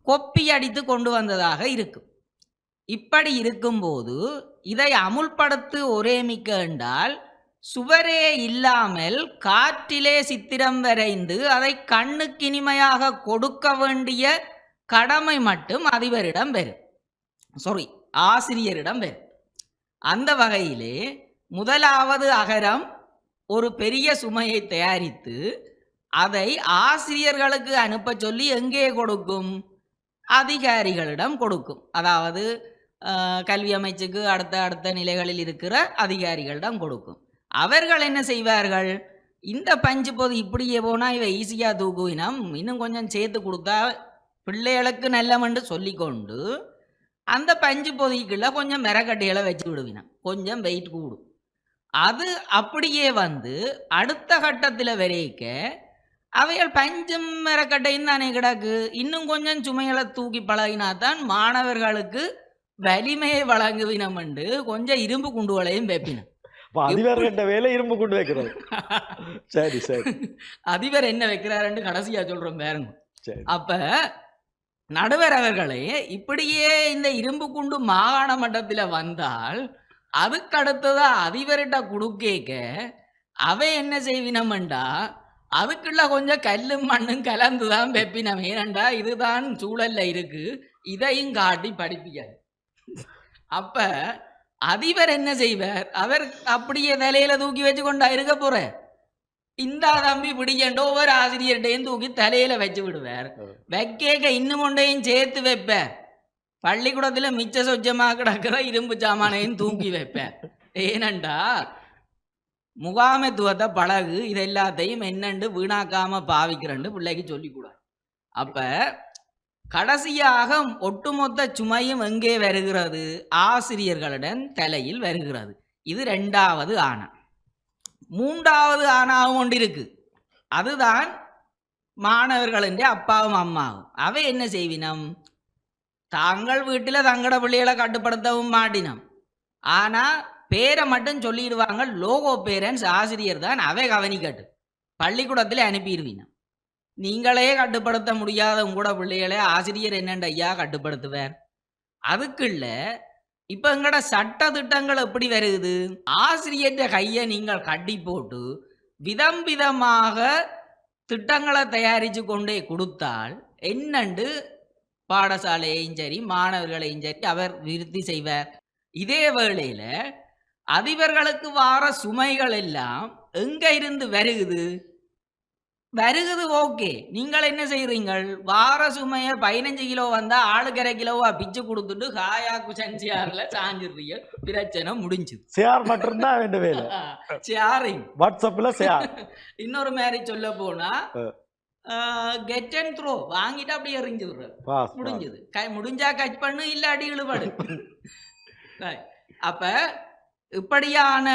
கொப்பி அடித்து கொண்டு வந்ததாக இருக்கும். இப்படி இருக்கும்போது இதை அமுல்படுத்து ஒரே மிக்க என்றால் சுவரே இல்லாமல் காற்றிலே சித்திரம் வரைந்து அதை கண்ணுக்கினிமையாக கொடுக்க வேண்டிய கடமை மட்டும் அதிபரிடம் வரும், ஆசிரியரிடம் வரும். அந்த வகையிலே முதலாவது அகரம் ஒரு பெரிய சுமையை தயாரித்து அதை ஆசிரியர்களுக்கு அனுப்ப சொல்லி எங்கே கொடுக்கும்? அதிகாரிகளிடம் கொடுக்கும். அதாவது கல்வி அமைச்சுக்கு அடுத்த நிலைகளில் இருக்கிற அதிகாரிகளிடம் கொடுக்கும். அவர்கள் என்ன செய்வார்கள்? இந்த பஞ்சு பொது இப்படியே போனால் இவை ஈஸியாக தூக்குவினம், இன்னும் கொஞ்சம் சேர்த்து கொடுத்தா பிள்ளைகளுக்கு நல்லமென்று சொல்லிக்கொண்டு அந்த பஞ்சு பொதிக்குள்ள கொஞ்சம் மிரக்கட்டைகளை வச்சு விடுவினம், கொஞ்சம் வெயிட் கூடும். அது அப்படியே வந்து அடுத்த கட்டத்தில் வரைக்க அவைகள் பஞ்சும் மிரக்கட்டையும் தானே கிடக்கு, இன்னும் கொஞ்சம் சுமைகளை தூக்கி பழகினாத்தான் மாணவர்களுக்கு வலிமையை வழங்குவினம் என்று கொஞ்சம் இரும்பு குண்டுகளையும் வைப்பினம். அதிபர் வேலை இரும்பு குண்டு வைக்கிறார். சரி சரி, அதிபர் என்ன வைக்கிறாருன்னு கடைசியா சொல்றோம் பாருங்க. அப்ப நடுவர் அவர்களே, இப்படியே இந்த இரும்பு குண்டு மாகாண மட்டத்தில் வந்தால் அதுக்கு அடுத்ததா அதிபர்கிட்ட குடுக்கேக்க அவை என்ன செய்வினம்டா அதுக்குள்ள கொஞ்சம் கல்லும் மண்ணும் கலந்து தான் வெப்பினம். ஏனண்டா இதுதான் சூழல்ல இருக்கு, இதையும் காட்டி படிப்பிக்காது. அப்ப அதிபர் என்ன செய்வார்? அவர் அப்படியே தலையில தூக்கி வச்சு கொண்டா இருக்க போற, இந்தா தம்பி பிடிக்கண்டோ ஒவ்வொரு ஆசிரியர்கிட்டையும் தூக்கி தலையில வச்சு விடுவார். வைக்கேக்க இன்னும் ஒன்றையும் சேர்த்து வைப்பார். பள்ளிக்கூடத்துல மிச்ச சொச்சமா கிடக்கிற இரும்பு சாமானையும் தூக்கி வைப்பேன். ஏனண்டா முகாமைத்துவத்தை பழகு, இது எல்லாத்தையும் என்னண்டு வீணாக்காம பாவிக்கிறன்னு பிள்ளைக்கு சொல்லிக்கூடாது. அப்ப கடைசியாக ஒட்டுமொத்த சுமையும் எங்கே வருகிறது? ஆசிரியர்களுடன் தலையில் வருகிறது. இது 2வது ஆணை. 3வது ஆணாவும் ஒன்று இருக்கு, அதுதான் மாணவர்களின் அப்பாவும் அம்மாவும். அவை என்ன செய்வினம்? தாங்கள் வீட்டில் தங்கட பிள்ளைகளை கட்டுப்படுத்தவும் மாட்டினோம், ஆனா பேரை மட்டும் சொல்லிடுவாங்க, லோகோ பேரண்ட்ஸ் ஆசிரியர் தான், அவை கவனிக்கட்டு பள்ளிக்கூடத்தில் அனுப்பிடுவீங்க. நீங்களே கட்டுப்படுத்த முடியாத உங்களோட பிள்ளைகளை ஆசிரியர் என்னண்ட ஐயா கட்டுப்படுத்துவார்? அதுக்குள்ள இப்ப எங்கட சட்ட திட்டங்கள் எப்படி வருது? ஆசிரியர் கையை நீங்கள் கட்டி போட்டு விதம் விதமாக திட்டங்களை தயாரித்து கொண்டே கொடுத்தால் என்னண்டு பாடசாலையையும் சரி மாணவர்களையும் சரி அவர் விருத்தி செய்வார். இதே வேளையில அதிபர்களுக்கு வார சுமைகள் எல்லாம் எங்க இருந்து வருகுது? ஓகே, நீங்கள் என்ன செய்யறீங்கள்? வார சுமைய 15 கிலோ வந்தா ஆளுக்கு 1/2 கிலோவா பிச்சு கொடுத்துட்டு ஹாயா குசன்சியார்ல சாஞ்சிடுறீங்க, பிரச்சனை முடிஞ்சுது. ஷேர் மட்டும்தான் வேண்டு வேலை, ஷேரிங் வாட்ஸ்அப்ல ஷேர். இன்னொரு மாதிரி சொல்ல போனா கெட் அண்ட் த்ரோ வாங்கிட்டு அப்படியே எறிஞ்சு விடுற, முடிஞ்சது. முடிஞ்சா கட் பண்ணு, இல்ல அடி இழுபடு. அப்ப இப்படியான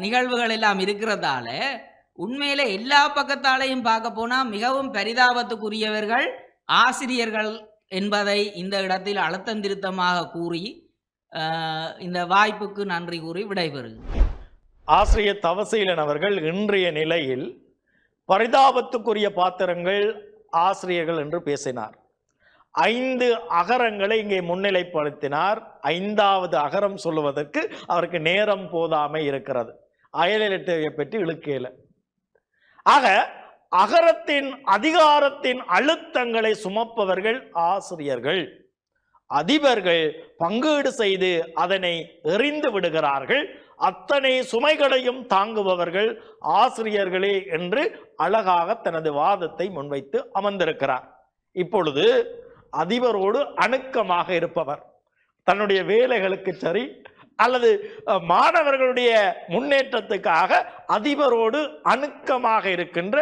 நிகழ்வுகள் எல்லாம் இருக்கிறதால உண்மையில எல்லா பக்கத்தாலையும் பார்க்க போனா மிகவும் பரிதாபத்துக்குரியவர்கள் ஆசிரியர்கள் என்பதை இந்த இடத்தில் அழுத்தம் திருத்தமாக கூறி இந்த வாய்ப்புக்கு நன்றி கூறி விடைபெறுகிறேன். ஆசிரியர் தவசீலன் அவர்கள் இன்றைய நிலையில் பரிதாபத்துக்குரிய பாத்திரங்கள் ஆசிரியர்கள் என்று பேசினார். 5 அகரங்களை இங்கே முன்னிலைப்படுத்தினார். 5வது அகரம் சொல்லுவதற்கு அவருக்கு நேரம் போதாமை இருக்கிறது, அயலெழுத்தை பற்றி இழுக்கையில. ஆக அகரத்தின் அதிகாரத்தின் அழுத்தங்களை சுமப்பவர்கள் ஆசிரியர்கள். அதிபர்கள் பங்கீடு செய்து அதனை எறிந்து விடுகிறார்கள். அத்தனை சுமைகளையும் தாங்குபவர்கள் ஆசிரியர்களே என்று அழகாக தனது வாதத்தை முன்வைத்து அமர்ந்திருக்கிறார். இப்பொழுது அதிபரோடு அணுக்கமாக இருப்பவர், தன்னுடைய வேலைகளுக்கு சரி அல்லது மாணவர்களுடைய முன்னேற்றத்துக்காக அதிபரோடு அணுக்கமாக இருக்கின்ற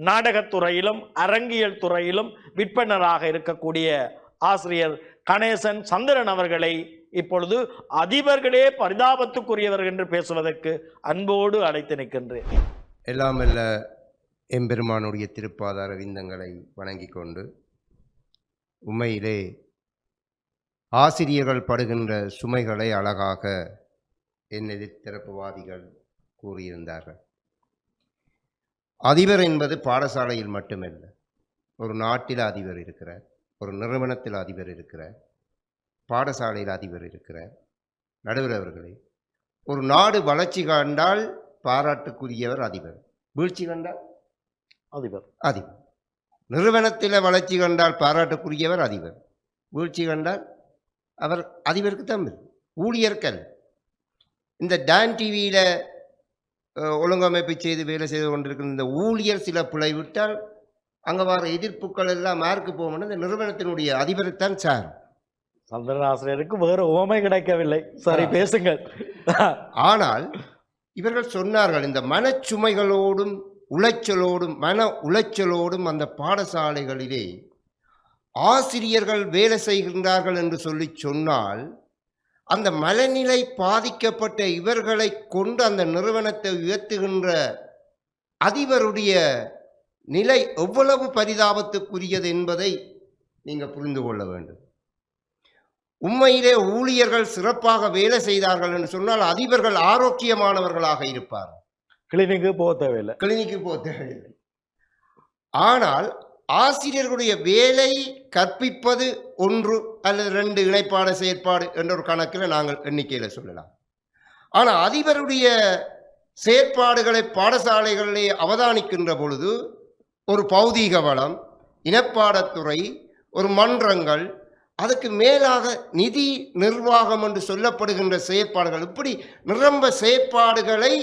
நாடகத்துறையிலும் அரங்கியல் துறையிலும் விற்பனராக இருக்கக்கூடிய ஆசிரியர் கணேசன் சந்திரன் அவர்களை இப்பொழுது அதிபர்களே பரிதாபத்துக்குரியவர்கள் என்று பேசுவதற்கு அன்போடு அழைத்து நிற்கின்றேன். எல்லாம் வல்ல எம்பெருமானுடைய திருப்பாதார விந்தங்களை வணங்கி கொண்டு, உண்மையிலே ஆசிரியர்கள் படுகின்ற சுமைகளை அழகாக என் எதிர்த்தரப்புவாதிகள் கூறியிருந்தார்கள். அதிபர் என்பது பாடசாலையில் மட்டுமல்ல, ஒரு நாட்டில் அதிபர் இருக்கிறார், ஒரு நிறுவனத்தில் அதிபர் இருக்கிறார், பாடசாலையில் அதிபர் இருக்கிறார். நடுவர் அவர்களே, ஒரு நாடு வளர்ச்சி கண்டால் பாராட்டுக்குரியவர் அதிபர், வீழ்ச்சி கண்டால் அதிபர். நிறுவனத்தில் வளர்ச்சி கண்டால் பாராட்டுக்குரியவர் அதிபர், வீழ்ச்சி கண்டால் அவர் அதிபருக்கு தமிழ் ஊழியர்கள். இந்த டான் டிவியில் ஒழுங்கமைப்பு செய்து வேலை செய்து கொண்டிருக்கிற இந்த ஊழியர் சில பிழை விட்டால் அங்கே வர எதிர்ப்புகள் எல்லாம் மார்க்கு போகணும், இந்த நிறுவனத்தினுடைய அதிபரைத்தான் சார். சந்திரன் ஆசிரியருக்கு வேறு உவமை கிடைக்கவில்லை, சரி பேசுங்கள். ஆனால் இவர்கள் சொன்னார்கள், இந்த மனச்சுமைகளோடும் உளைச்சலோடும் மன உளைச்சலோடும் அந்த பாடசாலைகளிலே ஆசிரியர்கள் வேலை செய்கின்றார்கள் என்று சொல்லி சொன்னால், அந்த மனநிலை பாதிக்கப்பட்ட இவர்களை கொண்டு அந்த நிறுவனத்தை உயர்த்துகின்ற அதிபருடைய நிலை எவ்வளவு பரிதாபத்துக்குரியது என்பதை நீங்கள் புரிந்து கொள்ள வேண்டும். உண்மையிலே ஊழியர்கள் சிறப்பாக வேலை செய்தார்கள் என்று சொன்னால் அதிபர்கள் ஆரோக்கியமானவர்களாக இருப்பார்கள், கிளினிக்கு போக தேவையில்லை. ஆனால் ஆசிரியர்களுடைய வேலை கற்பிப்பது 1 அல்லது 2 இணைப்பான செயற்பாடு என்ற ஒரு கணக்கில் நாங்கள் எண்ணிக்கையில் சொல்லலாம். ஆனால் அதிபருடைய செயற்பாடுகளை பாடசாலைகளிலே அவதானிக்கின்ற பொழுது ஒரு பௌதீக வளம், இனப்பாடத்துறை, ஒரு மன்றங்கள், அதுக்கு மேலாக நிதி நிர்வாகம் என்று சொல்லப்படுகின்ற செயற்பாடுகள், இப்படி நிரம்ப செயற்பாடுகளை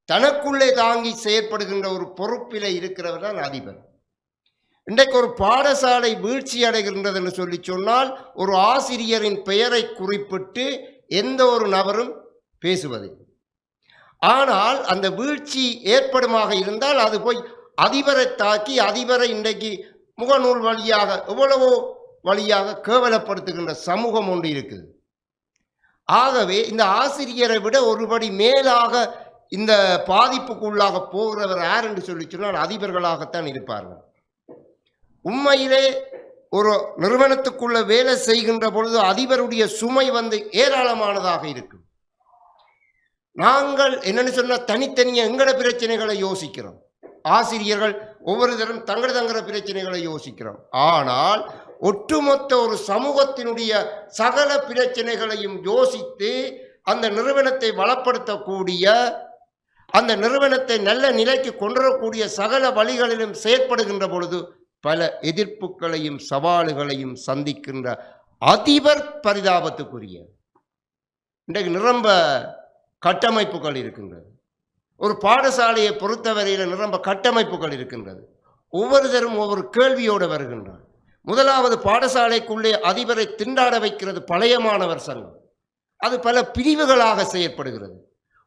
தனக்குள்ளே தாங்கி செயற்படுகின்ற ஒரு பொறுப்பில் இருக்கிறவர் தான் அதிபர். இன்றைக்கு ஒரு பாடசாலை வீழ்ச்சி அடைகின்றது என்று சொல்லி சொன்னால் ஒரு ஆசிரியரின் பெயரை குறிப்பிட்டு எந்த ஒரு நபரும் பேசுவது. ஆனால் அந்த வீழ்ச்சி ஏற்படுமாக இருந்தால் அது போய் அதிபரை தாக்கி அதிபரை இன்றைக்கு முகநூல் வழியாக எவ்வளவோ வழியாக கேவலப்படுத்துகின்ற சமூகம் ஒன்று இருக்குது. ஆகவே இந்த ஆசிரியரை விட ஒருபடி மேலாக இந்த பாதிப்புக்குள்ளாக போகிறவர் யார் என்று சொல்லி சொன்னால் அதிபர்களாகத்தான் இருப்பார்கள். உண்மையிலே ஒரு நிறுவனத்துக்குள்ள வேலை செய்கின்ற பொழுது அதிபருடைய சுமை ஏராளமானதாக இருக்கும். நாங்கள் என்னன்னு சொன்னால் தனித்தனியாக எங்கட பிரச்சனைகளை யோசிக்கிறோம். ஆசிரியர்கள் ஒவ்வொரு தரம் தங்கள பிரச்சனைகளை யோசிக்கிறோம். ஆனால் ஒட்டுமொத்த ஒரு சமூகத்தினுடைய சகல பிரச்சனைகளையும் யோசித்து அந்த நிறுவனத்தை வளப்படுத்தக்கூடிய, அந்த நிறுவனத்தை நல்ல நிலைக்கு கொண்டுவரக்கூடிய சகல வழிகளிலும் செயற்படுகின்ற பொழுது பல எதிர்ப்புகளையும் சவால்களையும் சந்திக்கின்ற அதிபர் பரிதாபத்துக்குரிய. இன்றைக்கு நிரம்ப கட்டமைப்புகள் இருக்கின்றது. ஒரு பாடசாலையை பொறுத்தவரையில் நிரம்ப கட்டமைப்புகள் இருக்கின்றது. ஒவ்வொருத்தரும் ஒவ்வொரு கேள்வியோடு வருகின்றார். முதலாவது, பாடசாலைக்குள்ளே அதிபரை திண்டாட வைக்கிறது பழைய மாணவர் சங்கம். அது பல பிரிவுகளாக செயற்படுகிறது.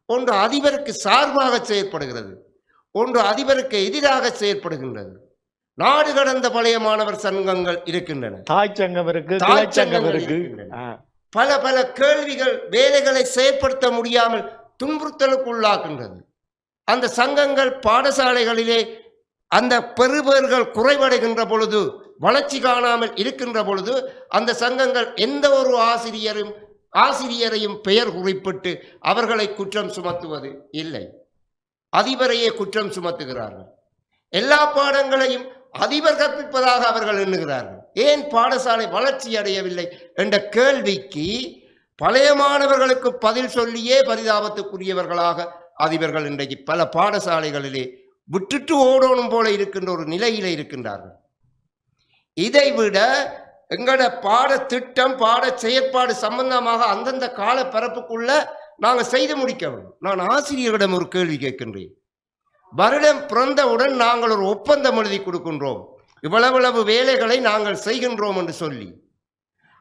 ஒன்று அதிபருக்கு சார்பாக செயற்படுகிறது, ஒன்று அதிபருக்கு எதிராக செயற்படுகின்றது. நாடு கடந்த பழைய மாணவர் சங்கங்கள் இருக்கின்றன, தாய் சங்கம் இருக்கு, பல பல கேள்விகள் வேலைகளை செயற்படுத்த முடியாமல் துன்புறுத்தலுக்கு உள்ளாக்கின்றது. அந்த சங்கங்கள் பாடசாலைகளிலே அந்த பெறுபேறுகள் குறைவடைகின்ற பொழுது, வளர்ச்சி காணாமல் இருக்கின்ற பொழுது அந்த சங்கங்கள் எந்த ஒரு ஆசிரியரையும் பெயர் குறிப்பிட்டு அவர்களை குற்றம் சுமத்துவது இல்லை, அதிபரையே குற்றம் சுமத்துகிறார்கள். எல்லா பாடங்களையும் அதிபர் கற்பிப்பதாக அவர்கள் எண்ணுகிறார்கள். ஏன் பாடசாலை வளர்ச்சி அடையவில்லை என்ற கேள்விக்கு பழைய மாணவர்களுக்கு பதில் சொல்லியே பரிதாபத்துக்குரியவர்களாக அதிபர்கள் இன்றைக்கு பல பாடசாலைகளிலே விட்டுட்டு ஓடணும் போல இருக்கின்ற ஒரு நிலையிலே இருக்கின்றார்கள். இதைவிட எங்களோட பாடத்திட்டம், பாட செயற்பாடு சம்பந்தமாக அந்தந்த கால பரப்புக்குள்ள நாங்கள் செய்து முடிக்க வேண்டும். நான் ஆசிரியர்களிடம் ஒரு கேள்வி கேட்கின்றேன். வருடம் பிறந்தவுடன் நாங்கள் ஒரு ஒப்பந்தம் எழுதி கொடுக்கின்றோம், இவ்வளவு வேலைகளை நாங்கள் செய்கின்றோம் என்று சொல்லி.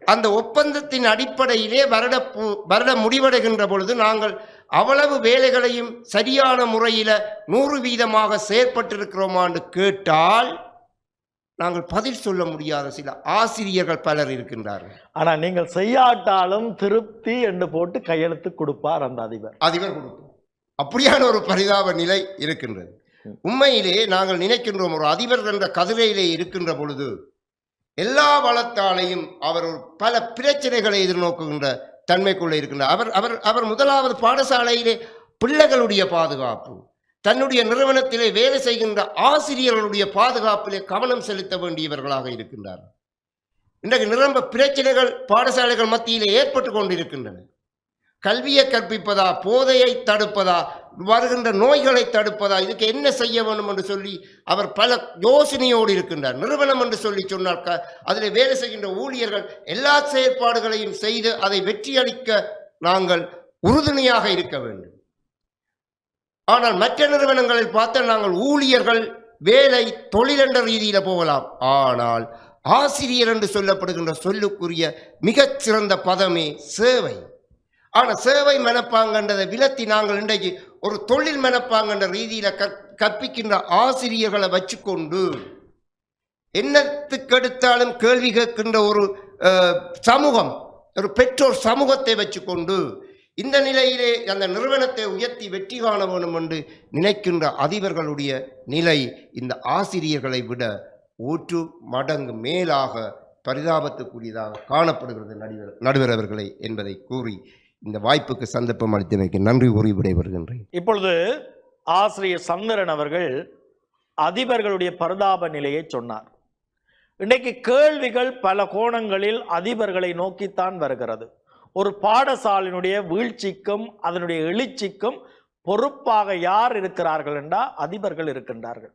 அந்த ஒப்பந்தத்தின் அடிப்படையிலே வருடம் முடிவடைகின்ற பொழுது நாங்கள் அவ்வளவு வேலைகளையும் சரியான முறையில் 100% செயற்பட்டிருக்கிறோமா என்று கேட்டால் நாங்கள் பதில் சொல்ல முடியாத சில ஆசிரியர்கள் பலர் இருக்கின்றார்கள். ஆனால் நீங்கள் செய்யாட்டாலும் திருப்தி என்று போட்டு கையெழுத்து கொடுப்பார் அந்த அதிபர் கொடுப்பார். அப்படியான ஒரு பரிதாப நிலை இருக்கின்றது. உண்மையிலே நாங்கள் நினைக்கின்றோம், ஒரு அதிபர் என்ற கதிரையிலே இருக்கின்ற பொழுது எல்லா வளத்தாலையும் அவர் பல பிரச்சனைகளை எதிர்நோக்குகின்ற தன்மைக்குள்ளே இருக்கின்றார். அவர் முதலாவது பாடசாலையிலே பிள்ளைகளுடைய பாதுகாப்பு, தன்னுடைய நிறுவனத்திலே வேலை செய்கின்ற ஆசிரியர்களுடைய பாதுகாப்பிலே கவனம் செலுத்த வேண்டியவர்களாக இருக்கின்றார்கள். இன்றைக்கு நிரம்ப பிரச்சனைகள் பாடசாலைகள் மத்தியிலே ஏற்பட்டு கொண்டிருக்கின்றன. கல்வியை கற்பிப்பதா, போதையை தடுப்பதா, வருகின்ற நோய்களை தடுப்பதா, இதுக்கு என்ன செய்ய வேண்டும் என்று சொல்லி அவர் பல யோசனையோடு இருக்கின்றார். நிறுவனம் என்று சொல்லி சொன்னால் அதில் வேலை செய்கின்ற ஊழியர்கள் எல்லா செயற்பாடுகளையும் செய்து அதை வெற்றியளிக்க நாங்கள் உறுதுணையாக இருக்க வேண்டும். ஆனால் மற்ற நிறுவனங்களில் பார்த்தால் நாங்கள் ஊழியர்கள் வேலை தொழில் என்ற ரீதியில் போகலாம். ஆனால் ஆசிரியர் என்று சொல்லப்படுகின்ற சொல்லுக்குரிய மிகச்சிறந்த பதமே சேவை. ஆனால் சேவை மனப்பாங்கன்றதை விலத்தி நாங்கள் இன்றைக்கு ஒரு தொழில் மனப்பாங்கன்ற ரீதியில் கற்பிக்கின்ற ஆசிரியர்களை வச்சுக்கொண்டு என்னத்துக்கு எடுத்தாலும் கேள்வி கேட்கின்ற ஒரு சமூகம், ஒரு பெற்றோர் சமூகத்தை வச்சுக்கொண்டு இந்த நிலையிலே அந்த நிறுவனத்தை உயர்த்தி வெற்றி காண வேண்டும் என்று நினைக்கின்ற அதிபர்களுடைய நிலை இந்த ஆசிரியர்களை விட 1 மடங்கு மேலாக பரிதாபத்துக்குரியதாக காணப்படுகிறது நடுவர் அவர்களை என்பதை கூறி இந்த வாய்ப்புக்கு சந்தர்ப்பம் அளித்தமைக்கு நன்றி கூறி விடைபெறுகின்றேன். இப்பொழுது ஆசிரியர் சந்திரன் அவர்கள் அதிபர்களுடைய பரிதாப நிலையை சொன்னார். இன்றைக்கு கேள்விகள் பல கோணங்களில் அதிபர்களை நோக்கித்தான் வருகிறது. ஒரு பாடசாலையினுடைய வீழ்ச்சிக்கும் அதனுடைய எழுச்சிக்கும் பொறுப்பாக யார் இருக்கிறார்கள் என்றால் அதிபர்கள் இருக்கின்றார்கள்.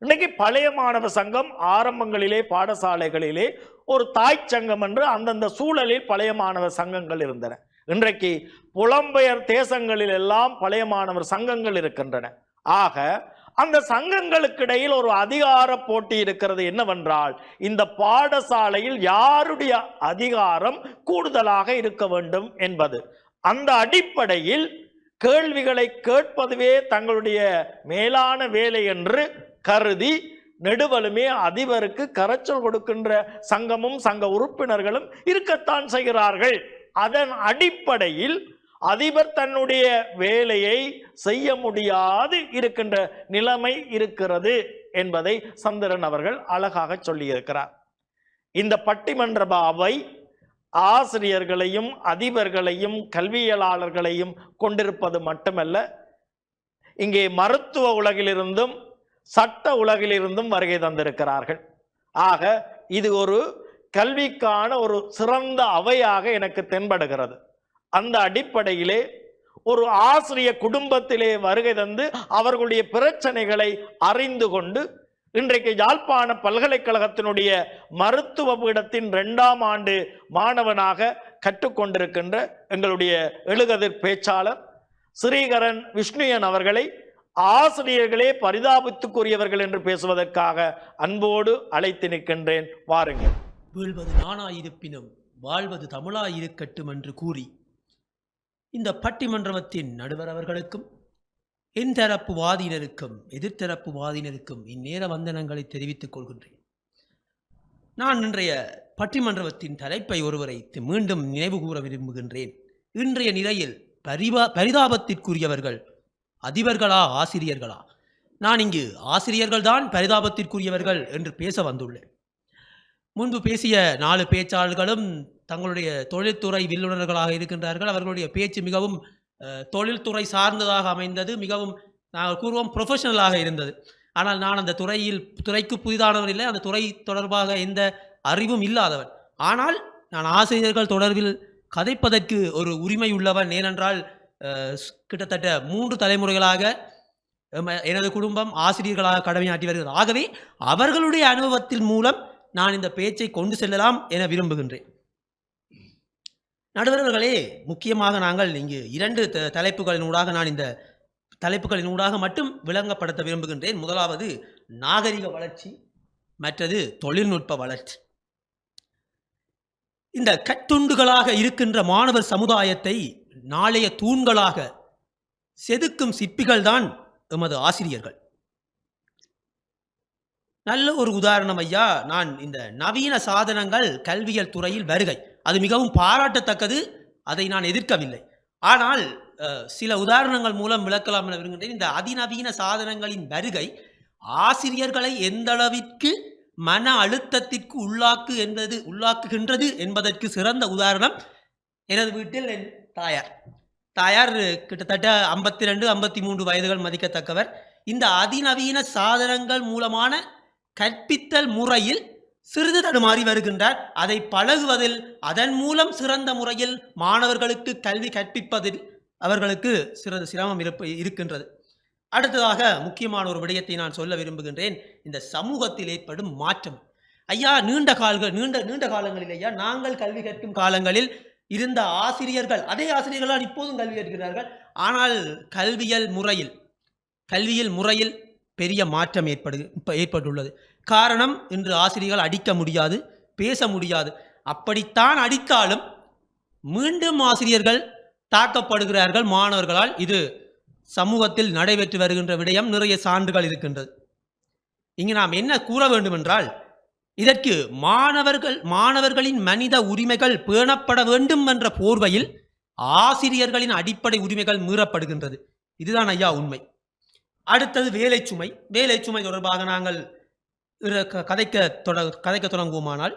இன்னைக்கு பழைய மாணவர் சங்கம் ஆரம்பங்களிலே பாடசாலைகளிலே ஒரு தாய் சங்கம் என்று அந்தந்த சூழலில் பழைய மாணவர் சங்கங்கள் இருந்தன. இன்றைக்கு புலம்பெயர் தேசங்களில் எல்லாம் பழைய மாணவர் சங்கங்கள் இருக்கின்றன. ஆக அந்த சங்கங்களுக்கு இடையில் ஒரு அதிகார போட்டி இருக்கிறது. என்னவென்றால், இந்த பாடசாலையில் யாருடைய அதிகாரம் கூடுதலாக இருக்க வேண்டும் என்பது. அந்த அடிப்படையில் கேள்விகளை கேட்பதுவே தங்களுடைய மேலான வேலை என்று கருதி நெடுவலுமே அதிபருக்கு கரைச்சல் கொடுக்கின்ற சங்கமும் சங்க உறுப்பினர்களும் இருக்கத்தான் செய்கிறார்கள். அதன் அடிப்படையில் அதிபர் தன்னுடைய வேலையை செய்ய முடியாது இருக்கின்ற நிலைமை இருக்கிறது என்பதை சந்திரன் அவர்கள் அழகாக சொல்லியிருக்கிறார். இந்த பட்டிமன்ற அவை ஆசிரியர்களையும் அதிபர்களையும் கல்வியலாளர்களையும் கொண்டிருப்பது மட்டுமல்ல, இங்கே மருத்துவ உலகிலிருந்தும் சட்ட உலகிலிருந்தும் வருகை தந்திருக்கிறார்கள். ஆக இது ஒரு கல்விக்கான ஒரு சிறந்த அவையாக எனக்கு தென்படுகிறது. அந்த அடிப்படையிலே ஒரு ஆசிரிய குடும்பத்திலே வருகை தந்து அவர்களுடைய பிரச்சனைகளை அறிந்து கொண்டு இன்றைக்கு யாழ்ப்பாண பல்கலைக்கழகத்தினுடைய மருத்துவ பீடத்தின் 2ஆம் ஆண்டு மாணவனாக கற்றுக்கொண்டிருக்கின்ற எங்களுடைய எழுகதிர் பேச்சாளர் ஸ்ரீகரன் விஷ்ணுயன் அவர்களை ஆசிரியர்களே பரிதாபத்துக்குரியவர்கள் என்று பேசுவதற்காக அன்போடு அழைத்து நிற்கின்றேன். வாருங்கள். வீழ்வது நானாயிருப்பினும் வாழ்வது தமிழாயிருக்கட்டும் என்று கூறி இந்த பட்டிமன்றத்தின் நடுவர் அவர்களுக்கும் என் தரப்பு வாதினருக்கும் எதிர்த்தரப்பு வாதினருக்கும் இந்நேர வந்தனங்களை தெரிவித்துக் கொள்கின்றேன். நான் இன்றைய பட்டிமன்றத்தின் தலைப்பை ஒருவரை மீண்டும் நினைவு கூற விரும்புகின்றேன். இன்றைய நிலையில் பரிதாபத்திற்குரியவர்கள் அதிபர்களா ஆசிரியர்களா? நான் இங்கு ஆசிரியர்கள் தான் பரிதாபத்திற்குரியவர்கள் என்று பேச வந்துள்ளேன். முன்பு பேசிய 4 பேச்சாளர்களும் தங்களுடைய தொழில்துறை வில்லுநர்களாக இருக்கின்றார்கள். அவர்களுடைய பேச்சு மிகவும் தொழில்துறை சார்ந்ததாக அமைந்தது. மிகவும் நாங்கள் கூறுவோம் ப்ரொஃபஷனலாக இருந்தது. ஆனால் நான் அந்த துறைக்கு புதிதானவன் இல்லை, அந்த துறை தொடர்பாக எந்த அறிவும் இல்லாதவன். ஆனால் நான் ஆசிரியர்கள் தொடர்பில் கதைப்பதற்கு ஒரு உரிமை உள்ளவன். ஏனென்றால் கிட்டத்தட்ட 3 தலைமுறைகளாக எனது குடும்பம் ஆசிரியர்களாக கடமையாற்றி வருகிறது. ஆகவே அவர்களுடைய அனுபவத்தின் மூலம் நான் இந்த பேச்சை கொண்டு செல்லலாம் என விரும்புகின்றேன். நடுவர்களே, முக்கியமாக நாங்கள் இங்கு 2 தலைப்புகளினூடாக நான் இந்த தலைப்புகளினூடாக மட்டும் விளங்கப்படுத்த விரும்புகின்றேன். முதலாவது நாகரிக வளர்ச்சி, மற்றது தொழில்நுட்ப வளர்ச்சி. இந்த கட்டுண்டுகளாக இருக்கின்ற மாணவர் சமுதாயத்தை நாளைய தூண்களாக செதுக்கும் சிற்பிகள் தான் எமது ஆசிரியர்கள். நல்ல ஒரு உதாரணம் ஐயா, நான் இந்த நவீன சாதனங்கள் கல்வியல் துறையில் வருகை, அது மிகவும் பாராட்டத்தக்கது, அதை நான் எதிர்க்கவில்லை. ஆனால் சில உதாரணங்கள் மூலம் விளக்கலாம் என விரும்புகின்றேன். இந்த அதிநவீன சாதனங்களின் வருகை ஆசிரியர்களை எந்த அளவிற்கு மன அழுத்தத்திற்கு உள்ளாக்குகின்றது என்பதற்கு சிறந்த உதாரணம் எனது வீட்டில் என் தாயார் கிட்டத்தட்ட 52-53 வயதுகள் மதிக்கத்தக்கவர். இந்த அதிநவீன சாதனங்கள் மூலமான கற்பித்தல் முறையில் சிறிது தடுமாறி வருகின்றார். அதை பழகுவதில், அதன் மூலம் சிறந்த முறையில் மாணவர்களுக்கு கல்வி கற்பிப்பதில் அவர்களுக்கு சிறிது சிரமம் இருக்கின்றது. அடுத்ததாக முக்கியமான ஒரு விடயத்தை நான் சொல்ல விரும்புகின்றேன். இந்த சமூகத்தில் ஏற்படும் மாற்றம் ஐயா, நீண்ட காலங்களில் ஐயா, நாங்கள் கல்வி கற்கும் காலங்களில் இருந்த ஆசிரியர்கள், அதே ஆசிரியர்களால் இப்போதும் கல்வி கற்கிறார்கள். ஆனால் கல்வியல் முறையில் பெரிய மாற்றம் ஏற்பட்டுள்ளது. காரணம், இன்று ஆசிரியர்கள் அடிக்க முடியாது, பேச முடியாது. அப்படித்தான் அடித்தாலும் மீண்டும் ஆசிரியர்கள் தாக்கப்படுகிறார்கள் மாணவர்களால். இது சமூகத்தில் நடைபெற்று வருகின்ற விடயம். நிறைய சான்றுகள் இருக்கின்றது. இங்கு நாம் என்ன கூற வேண்டும் என்றால், இதற்கு மாணவர்களின் மனித உரிமைகள் பேணப்பட வேண்டும் என்ற போர்வையில் ஆசிரியர்களின் அடிப்படை உரிமைகள் மீறப்படுகின்றது. இதுதான் ஐயா உண்மை. அடுத்தது வேலை சுமை தொடர்பாக நாங்கள் கதைக்க தொடங்குவோமானால்,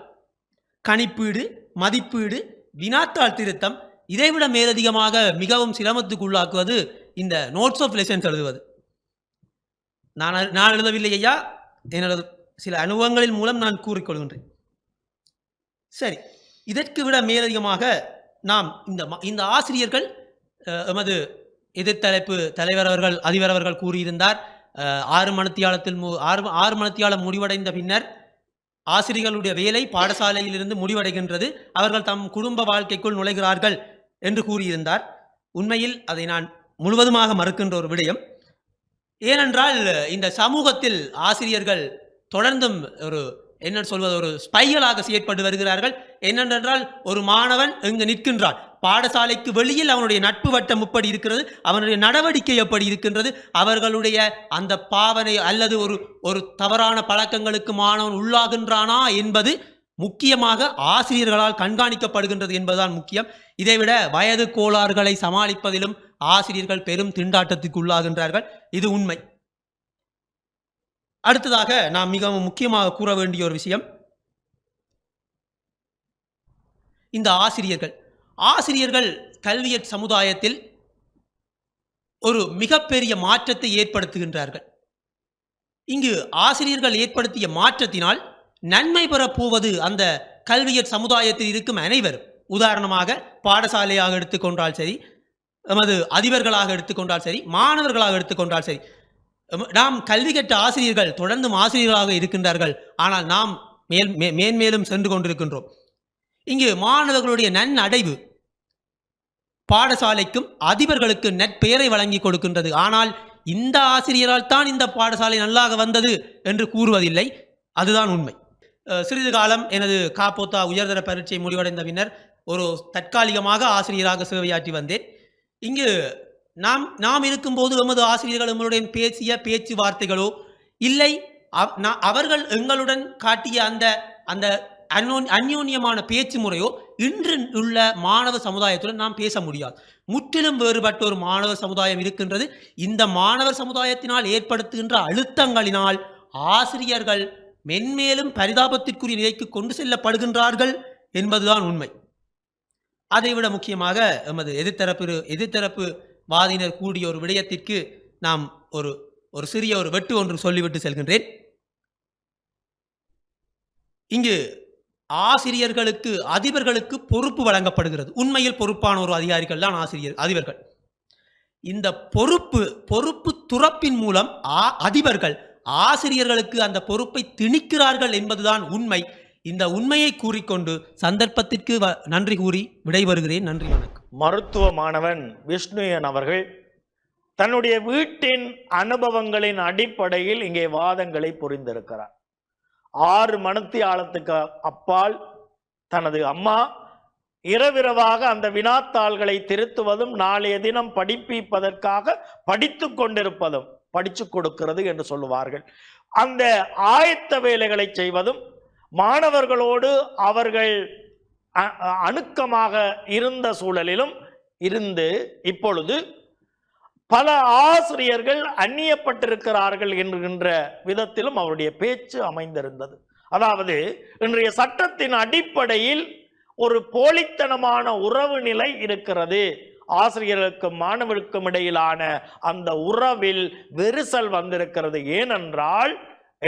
கணிப்பீடு, மதிப்பீடு, வினாத்தாள் திருத்தம், இதைவிட மேலதிகமாக மிகவும் சிரமத்துக்குள்ளாக்குவது இந்த நோட்ஸ் ஆஃப் லெசன்ஸ் எழுதுவது. நான் எழுதவில்லை ஐயா, எனது சில அனுபவங்களின் மூலம் நான் கூறிக்கொள்கின்றேன். சரி, இதற்கு விட மேலதிகமாக நாம் இந்த ஆசிரியர்கள், எமது எதிர்த்தலைப்பு தலைவர் அவர்கள், அதிபர் அவர்கள் கூறியிருந்தார், 6 மணித்தியாலத்தில் 6 மணித்தியாலம் முடிவடைந்த பின்னர் ஆசிரியர்களுடைய வேலை பாடசாலையிலிருந்து முடிவடைகின்றது, அவர்கள் தம் குடும்ப வாழ்க்கைக்குள் நுழைகிறார்கள் என்று கூறியிருந்தார். உண்மையில் அதை நான் முழுவதுமாக மறுக்கின்ற ஒரு விடயம். ஏனென்றால் இந்த சமூகத்தில் ஆசிரியர்கள் தொடர்ந்தும் ஒரு ஸ்பைகளாக செயற்பட்டு வருகிறார்கள். என்னென்றால் ஒரு மாணவன் இங்கு நிற்கின்றான், பாடசாலைக்கு வெளியில் அவனுடைய நட்பு வட்டம் எப்படி இருக்கிறது, அவனுடைய நடவடிக்கை எப்படி இருக்கின்றது, அவர்களுடைய அந்த பாவனை அல்லது ஒரு தவறான பழக்கங்களுக்கு மாணவன் உள்ளாகின்றானா என்பது முக்கியமாக ஆசிரியர்களால் கண்காணிக்கப்படுகின்றது என்பதுதான் முக்கியம். இதைவிட வயது கோளாறுகளை சமாளிப்பதிலும் ஆசிரியர்கள் பெரும் திண்டாட்டத்திற்கு உள்ளாகின்றார்கள். இது உண்மை. அடுத்ததாக நாம் மிகவும் முக்கியமாக கூற வேண்டிய ஒரு விஷயம், இந்த ஆசிரியர்கள் கல்வியற் சமுதாயத்தில் ஒரு மிகப்பெரிய மாற்றத்தை ஏற்படுத்துகின்றார்கள். இங்கு ஆசிரியர்கள் ஏற்படுத்திய மாற்றத்தினால் நன்மை பெறப்போவது அந்த கல்வியற் சமுதாயத்தில் இருக்கும் அனைவரும். உதாரணமாக பாடசாலையாக எடுத்துக்கொண்டால் சரி, நமது அதிபர்களாக எடுத்துக்கொண்டால் சரி, மாணவர்களாக எடுத்துக்கொண்டால் சரி, நாம் கல்வி கற்ற ஆசிரியர்கள் தொடர்ந்தும் ஆசிரியர்களாக இருக்கின்றார்கள். ஆனால் நாம் மேன்மேலும் சென்று கொண்டிருக்கின்றோம். இங்கு மாணவர்களுடைய நன்னடைவு பாடசாலைக்கும் அதிபர்களுக்கு நற்பெயரை வழங்கி கொடுக்கின்றது. ஆனால் இந்த ஆசிரியரால் தான் இந்த பாடசாலை நல்லாக வந்தது என்று கூறுவதில்லை. அதுதான் உண்மை. சிறிது காலம் எனது காப்போத்தா உயர்தர பரீட்சை முடிவடைந்த பின்னர் ஒரு தற்காலிகமாக ஆசிரியராக சேவையாற்றி வந்தேன். இங்கு நாம் இருக்கும்போது எமது ஆசிரியர்கள் எங்களுடன் பேசிய பேச்சுவார்த்தைகளோ இல்லை, அவர்கள் எங்களுடன் காட்டிய அந்த அந்யோன்யமான பேச்சு முறையோ இன்று உள்ள மாணவ சமுதாயத்துடன் நாம் பேச முடியாது. முற்றிலும் வேறுபட்ட ஒரு மாணவ சமுதாயம் இருக்கின்றது. இந்த மாணவர் சமுதாயத்தினால் ஏற்படுத்துகின்ற அழுத்தங்களினால் ஆசிரியர்கள் மென்மேலும் பரிதாபத்திற்குரிய நிலைக்கு கொண்டு செல்லப்படுகின்றார்கள் என்பதுதான் உண்மை. அதைவிட முக்கியமாக எமது எதிர்த்தரப்பு வாதியினர் கூடிய ஒரு விடயத்திற்கு நாம் ஒரு சிறிய வெட்டு ஒன்று சொல்லிவிட்டு செல்கின்றேன். இங்கு ஆசிரியர்களுக்கு அதிபர்களுக்கு பொறுப்பு வழங்கப்படுகிறது. உண்மையில் பொறுப்பான ஒரு அதிகாரிகள் தான் அதிபர்கள். இந்த பொறுப்பு துறப்பின் மூலம் அதிபர்கள் ஆசிரியர்களுக்கு அந்த பொறுப்பை திணிக்கிறார்கள் என்பதுதான் உண்மை. இந்த உண்மையை கூறிக்கொண்டு சந்தர்ப்பத்திற்கு நன்றி கூறி விடைபெறுகிறேன். நன்றி, வணக்கம். மருத்துவ மாணவன் விஷ்ணுயன் அவர்கள் தன்னுடைய வீட்டின் அனுபவங்களின் அடிப்படையில் இங்கே வாதங்களை புரிந்திருக்கிறார். 6 மணித்தியாலத்துக்கு அப்பால் தனது அம்மா இரவிரவாக அந்த வினாத்தாள்களை திருத்துவதும் நாளைய தினம் படிப்பிப்பதற்காக படித்து கொண்டிருப்பதும் படிச்சு கொடுக்கிறது என்று சொல்லுவார்கள். அந்த ஆயத்த வேலைகளை செய்வதும் மாணவர்களோடு அவர்கள் அணுக்கமாக இருந்த சூழலிலும் இருந்து இப்பொழுது பல ஆசிரியர்கள் அந்நியப்பட்டிருக்கிறார்கள் என்கின்ற விதத்திலும் அவருடைய பேச்சு அமைந்திருந்தது. அதாவது இன்றைய சட்டத்தின் அடிப்படையில் ஒரு போலித்தனமான உறவு நிலை இருக்கிறது. ஆசிரியர்களுக்கும் மாணவர்களுக்கும் இடையிலான அந்த உறவில் விரிசல் வந்திருக்கிறது. ஏனென்றால்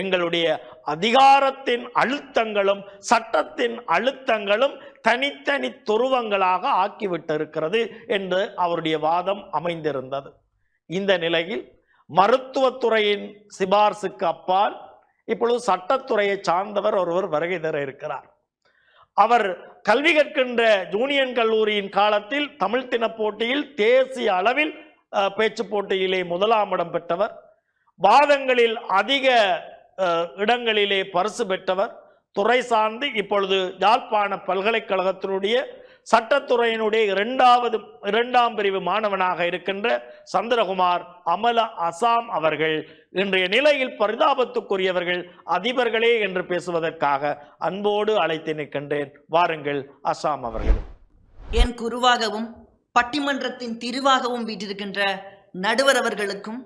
எங்களுடைய அதிகாரத்தின் அழுத்தங்களும் சட்டத்தின் அழுத்தங்களும் தனித்தனி துருவங்களாக ஆக்கிவிட்டிருக்கிறது என்று அவருடைய வாதம் அமைந்திருந்தது. இந்த நிலையில் மருத்துவத்துறையின் சிபார்சுக்கு அப்பால் இப்பொழுது சட்டத்துறையை சார்ந்தவர் ஒருவர் வருகை தர இருக்கிறார். அவர் கல்வி கற்கின்ற ஜூனியர் கல்லூரியின் காலத்தில் தமிழ் தின போட்டியில் தேசிய அளவில் பேச்சு போட்டியிலே 1ஆம் இடம் பெற்றவர், வாதங்களில் அதிக இடங்களிலே பரிசு பெற்றவர், துறை சார்ந்து இப்பொழுது யாழ்ப்பாண பல்கலைக்கழகத்தினுடைய சட்டத்துறையினுடைய 2ஆம் பிரிவு மாணவனாக இருக்கின்ற சந்திரகுமார் அமல அசாம் அவர்கள் இன்றைய நிலையில் பரிதாபத்துக்குரியவர்கள் அதிபர்களே என்று பேசுவதற்காக அன்போடு அழைத்து நிற்கின்றேன். வாருங்கள் அசாம் அவர்கள். என் குருவாகவும் பட்டிமன்றத்தின் திருவாகவும் வீட்டிருக்கின்ற நடுவர் அவர்களுக்கும்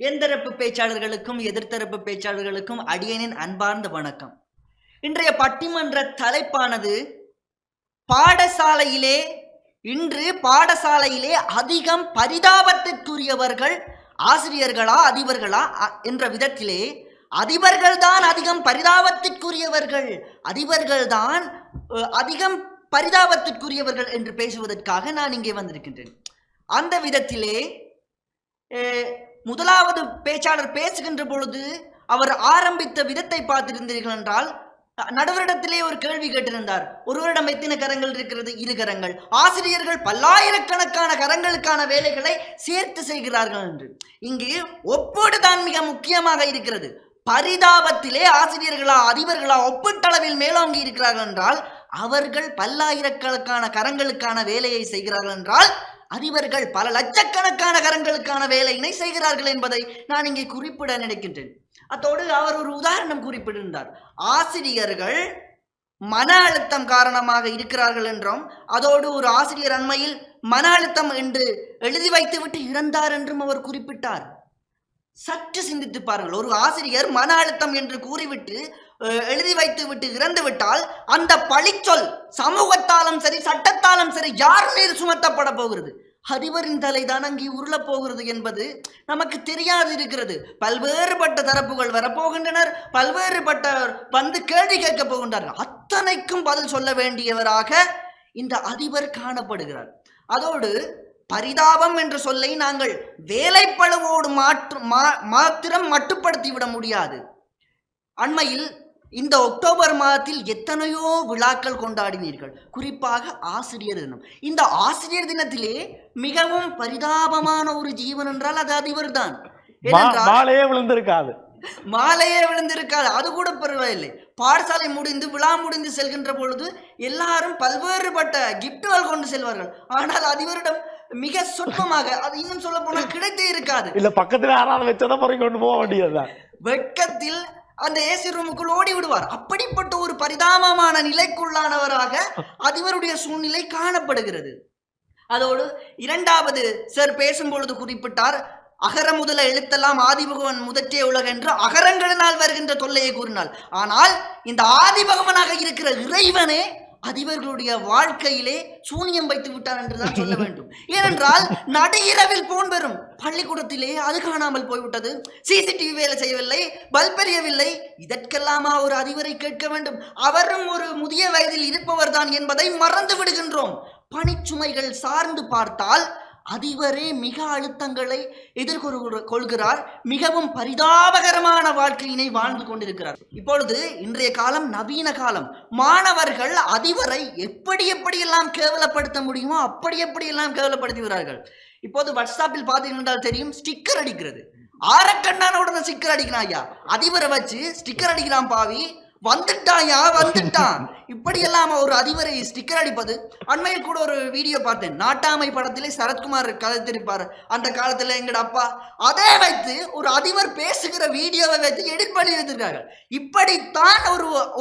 எந்தரப்பு பேச்சாளர்களுக்கும் எதிர்த்தரப்பு பேச்சாளர்களுக்கும் அடியேனின் அன்பார்ந்த வணக்கம். இன்றைய பட்டிமன்ற தலைப்பானது பாடசாலையிலே அதிகம் பரிதாபத்திற்குரியவர்கள் ஆசிரியர்களா அதிபர்களா என்ற விதத்திலே அதிபர்கள்தான் அதிகம் பரிதாபத்திற்குரியவர்கள், அதிபர்கள்தான் அதிகம் பரிதாபத்திற்குரியவர்கள் என்று பேசுவதற்காக நான் இங்கே வந்திருக்கின்றேன். அந்த விதத்திலே முதலாவது பேச்சாளர் பேசுகின்ற பொழுது அவர் ஆரம்பித்த விதத்தை பார்த்திருந்தீர்கள் என்றால், நடுவரிடத்திலே ஒரு கேள்வி கேட்டிருந்தார். ஒருவரிடம் எத்தனை கரங்கள் இருக்கிறது? 2 கரங்கள். ஆசிரியர்கள் பல்லாயிரக்கணக்கான கரங்களுக்கான வேலைகளை சேர்த்து செய்கிறார்கள் என்று. இங்கு ஒப்பீடுதான் மிக முக்கியமாக இருக்கிறது. பரிதாபத்திலே ஆசிரியர்களா அதிபர்களா ஒப்பீட்டளவில் மேலோங்கி இருக்கிறார்கள் என்றால், அவர்கள் பல்லாயிரக்கணக்கான கரங்களுக்கான வேலையை செய்கிறார்கள் என்றால், அதிபர்கள் பல லட்சக்கணக்கான கரங்களுக்கான வேலையினை செய்கிறார்கள் என்பதை நான் இங்கே குறிப்பிட நினைக்கின்றேன். அதோடு அவர் ஒரு உதாரணம் குறிப்பிட்டிருந்தார். ஆசிரியர்கள் மன அழுத்தம் காரணமாக இருக்கிறார்கள் என்றும், அதோடு ஒரு ஆசிரியர் அண்மையில் மன அழுத்தம் என்று எழுதி வைத்துவிட்டு இறந்தார் என்றும் அவர் குறிப்பிட்டார். சற்று சிந்தித்து பாருங்கள். ஒரு ஆசிரியர் மன அழுத்தம் என்று கூறிவிட்டு எழுதி வைத்து விட்டு இறந்து விட்டால் அந்த பழிச்சொல் சமூகத்தாலும் சரி சட்டத்தாலும் சரி யார் மீது சுமத்தப்பட போகிறது? அதிபரின் தலைதான் அங்கே உருளப் போகிறது என்பது நமக்கு தெரியாது இருக்கிறது. பல்வேறுபட்ட தரப்புகள் வரப்போகின்றனர், பல்வேறுபட்ட வந்து கேள்வி கேட்கப் போகின்றார்கள். அத்தனைக்கும் பதில் சொல்ல வேண்டியவராக இந்த அதிபர் காணப்படுகிறார். அதோடு பரிதாபம் என்ற சொல்லை நாங்கள் வேலைப்பளுவோடு மாத்திரம் மட்டுப்படுத்திவிட முடியாது. அண்மையில் இந்த அக்டோபர் மாதத்தில் எத்தனையோ விழாக்கள் கொண்டாடினீர்கள், குறிப்பாக ஆசிரியர் தினம். இந்த ஆசிரியர் தினத்திலே மிகவும் பரிதாபமான ஒரு ஜீவன் என்றால் அது அதிபர் தான். மாலையே விழுந்திருக்காது, அது கூட பரவாயில்லை. பாடசாலை முடிந்து விழா முடிந்து செல்கின்ற பொழுது எல்லாரும் பல்வேறுபட்ட கிஃப்டுகள் கொண்டு செல்வார்கள். ஆனால் அதிபரிடம் மிக சொற்பமாக, அது இன்னும் சொல்ல போனால் கிடைத்தே இருக்காது. இல்ல பக்கத்துல யாராவது வச்சதை பொறுக்கி கொண்டு போக வேண்டியதுதான். வெட்கத்தில் அந்த ஏசி ரூமுக்குள் ஓடி விடுவார். அப்படிப்பட்ட ஒரு பரிதாபமான நிலைக்குள்ளானவராக அதிபருடைய சூழ்நிலை காணப்படுகிறது. அதோடு இரண்டாவது சார் பேசும்பொழுது குறிப்பிட்டார், அகர முதல எழுத்தெல்லாம் ஆதிபகவன் முதற்றே உலக என்று அகரங்களினால் வருகின்ற தொல்லையை கூறினாள். ஆனால் இந்த ஆதிபகவனாக இருக்கிற இறைவனே அதிபர்களுடைய வாழ்க்கையிலே சூனியம் வைத்து விட்டார் என்றுதான் சொல்ல வேண்டும். ஏனென்றால் நடு இரவில் போன் பெறும் பள்ளிக்கூடத்திலே அது காணாமல் போய்விட்டது, சிசிடிவி வேலை செய்யவில்லை, பல்ப் எரியவில்லை. இதற்கெல்லாமா ஒரு அதிபரை கேட்க வேண்டும்? அவரும் ஒரு முதிய வயதில் இருப்பவர் தான் என்பதை மறந்து விடுகின்றோம். பணிச்சுமைகள் சார்ந்து பார்த்தால் அதிபரே மிக அழுத்தங்களை எதிர்கொள்கிறார். மிகவும் பரிதாபகரமான வாழ்க்கையினை வாழ்ந்து கொண்டிருக்கிறார். இப்பொழுது இன்றைய காலம் நவீன காலம். மாணவர்கள் அதிபரை எப்படியெல்லாம் கேவலப்படுத்த முடியுமோ எப்படியெல்லாம் கேவலப்படுத்துகிறார்கள். இப்போது வாட்ஸ்அப்பில் பார்த்தீங்கன்னா தெரியும், ஸ்டிக்கர் அடிக்கிறது. ஆரக்கண்ணான உடனே ஸ்டிக்கர் அடிக்கிறான். ஐயா அதிபரை வச்சு ஸ்டிக்கர் அடிக்கிறான், பாவி வந்துட்டான். இப்படியெல்லாம் ஒரு அதிபரை ஸ்டிக்கர் அடிப்பது. அண்மையில் கூட ஒரு வீடியோ பார்த்தேன். நாட்டாமை படத்திலே சரத்குமார் கதைத்திருப்பார். அந்த காலத்துல எங்கட அப்பா அதை வைத்து ஒரு அதிபர் பேசுகிற வீடியோவை வைத்து எடிட் பண்ணி வைத்திருக்கார்கள். இப்படித்தான்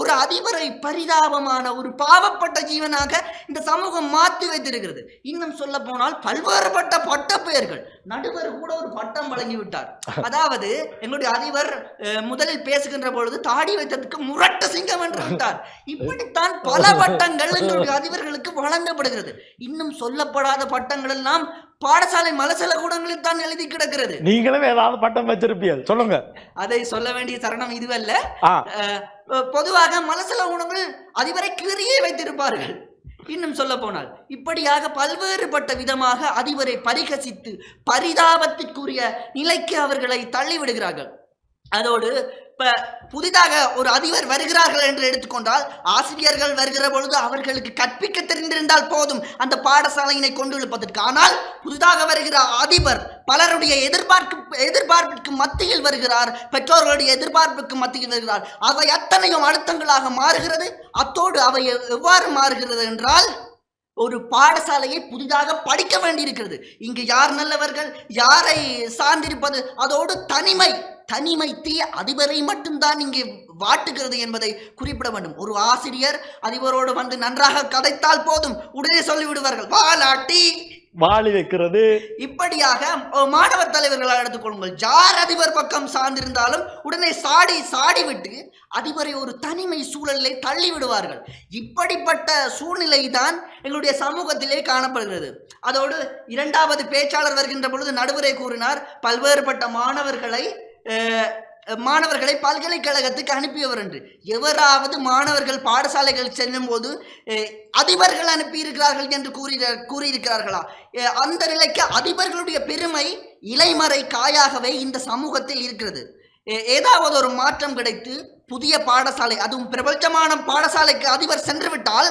ஒரு அதிபரை பரிதாபமான ஒரு பாவப்பட்ட ஜீவனாக இந்த சமூகம் மாற்றி வைத்திருக்கிறது. இன்னும் சொல்ல போனால் பல்வேறுபட்ட பட்ட பெயர்கள். நடுவர் கூட ஒரு பட்டம் வழங்கிவிட்டார். அதாவது எங்களுடைய அதிபர் முதலில் பேசுகின்ற பொழுது தாடி வைத்ததுக்கு முரட்டு சிங்கம் என்று விட்டார். இப்படித்தான் பல பட்டங்கள் எங்களுடைய அதிபர்களுக்கு வழங்கப்படுகிறது. இன்னும் சொல்லப்படாத பட்டங்கள் எல்லாம் பாடசாலை மலசல கூடங்களில் தான் எழுதி கிடக்கிறது. நீங்களும் ஏதாவது பட்டம் வச்சிருப்பீர்கள், சொல்லுங்க. அதை சொல்ல வேண்டிய தருணம் இதுவல்ல. பொதுவாக மலசல கூடங்கள் அதிபரை கீறியே வைத்திருப்பார்கள். இன்னும் சொல்ல போனால் இப்படியாக பல்வேறுபட்ட விதமாக அதிபரை பரிகசித்து பரிதாபத்திற்குரிய நிலைக்கு அவர்களை தள்ளிவிடுகிறார்கள். அதோடு புதிதாக ஒரு அதிபர் வருகிறார்கள் என்று எடுத்துக்கொண்டால், ஆசிரியர்கள் வருகிற பொழுது அவர்களுக்கு கற்பிக்க தெரிந்திருந்தால் போதும் அந்த பாடசாலையினை கொண்டு இழுப்பதற்கு. ஆனால் புதிதாக வருகிற அதிபர் பலருடைய எதிர்பார்ப்பிற்கு மத்தியில் வருகிறார், பெற்றோர்களுடைய எதிர்பார்ப்புக்கு மத்தியில் வருகிறார். அவை அத்தனையும் அழுத்தங்களாக மாறுகிறது. அத்தோடு அவை எவ்வாறு மாறுகிறது என்றால், ஒரு பாடசாலையை புதிதாக படிக்க வேண்டியிருக்கிறது. இங்கு யார் நல்லவர்கள், யாரை சார்ந்திருப்பது, அதோடு தனிமை தீ அதிபரை மட்டும்தான் இங்கே வாட்டுகிறது என்பதை குறிப்பிட வேண்டும். ஒரு ஆசிரியர் அதிபரோடு வந்து நன்றாக கதைத்தால் போதும், உடனே சொல்லிவிடுவார்கள் வாலாட்டி வாளி வைக்கிறது. இப்படியாக மாணவர் தலைவர்களாக எடுத்துக்கொள்ளுங்கள், யார் அதிபர் பக்கம் சார்ந்திருந்தாலும் உடனே சாடி விட்டு அதிபரை ஒரு தனிமை சூழலை தள்ளி விடுவார்கள். இப்படிப்பட்ட சூழ்நிலை தான் எங்களுடைய சமூகத்திலே காணப்படுகிறது. அதோடு இரண்டாவது பேச்சாளர் வருகின்ற பொழுது நடுவரை கூறினார், பல்வேறுபட்ட மாணவர்களை மாணவர்களை பல்கலைக்கழகத்துக்கு அனுப்பியவர் என்று. எவராவது மாணவர்கள் பாடசாலைகள் செல்லும் போது அதிபர்கள் அனுப்பியிருக்கிறார்கள் என்று கூறியிருக்கிறார்களா? அந்த நிலைக்கு அதிபர்களுடைய பெருமை இலைமறை காயாகவே இந்த சமூகத்தில் இருக்கிறது. ஏதாவது ஒரு மாற்றம் கிடைத்து புதிய பாடசாலை, அதுவும் பிரபலமான பாடசாலைக்கு அதிபர் சென்று விட்டால்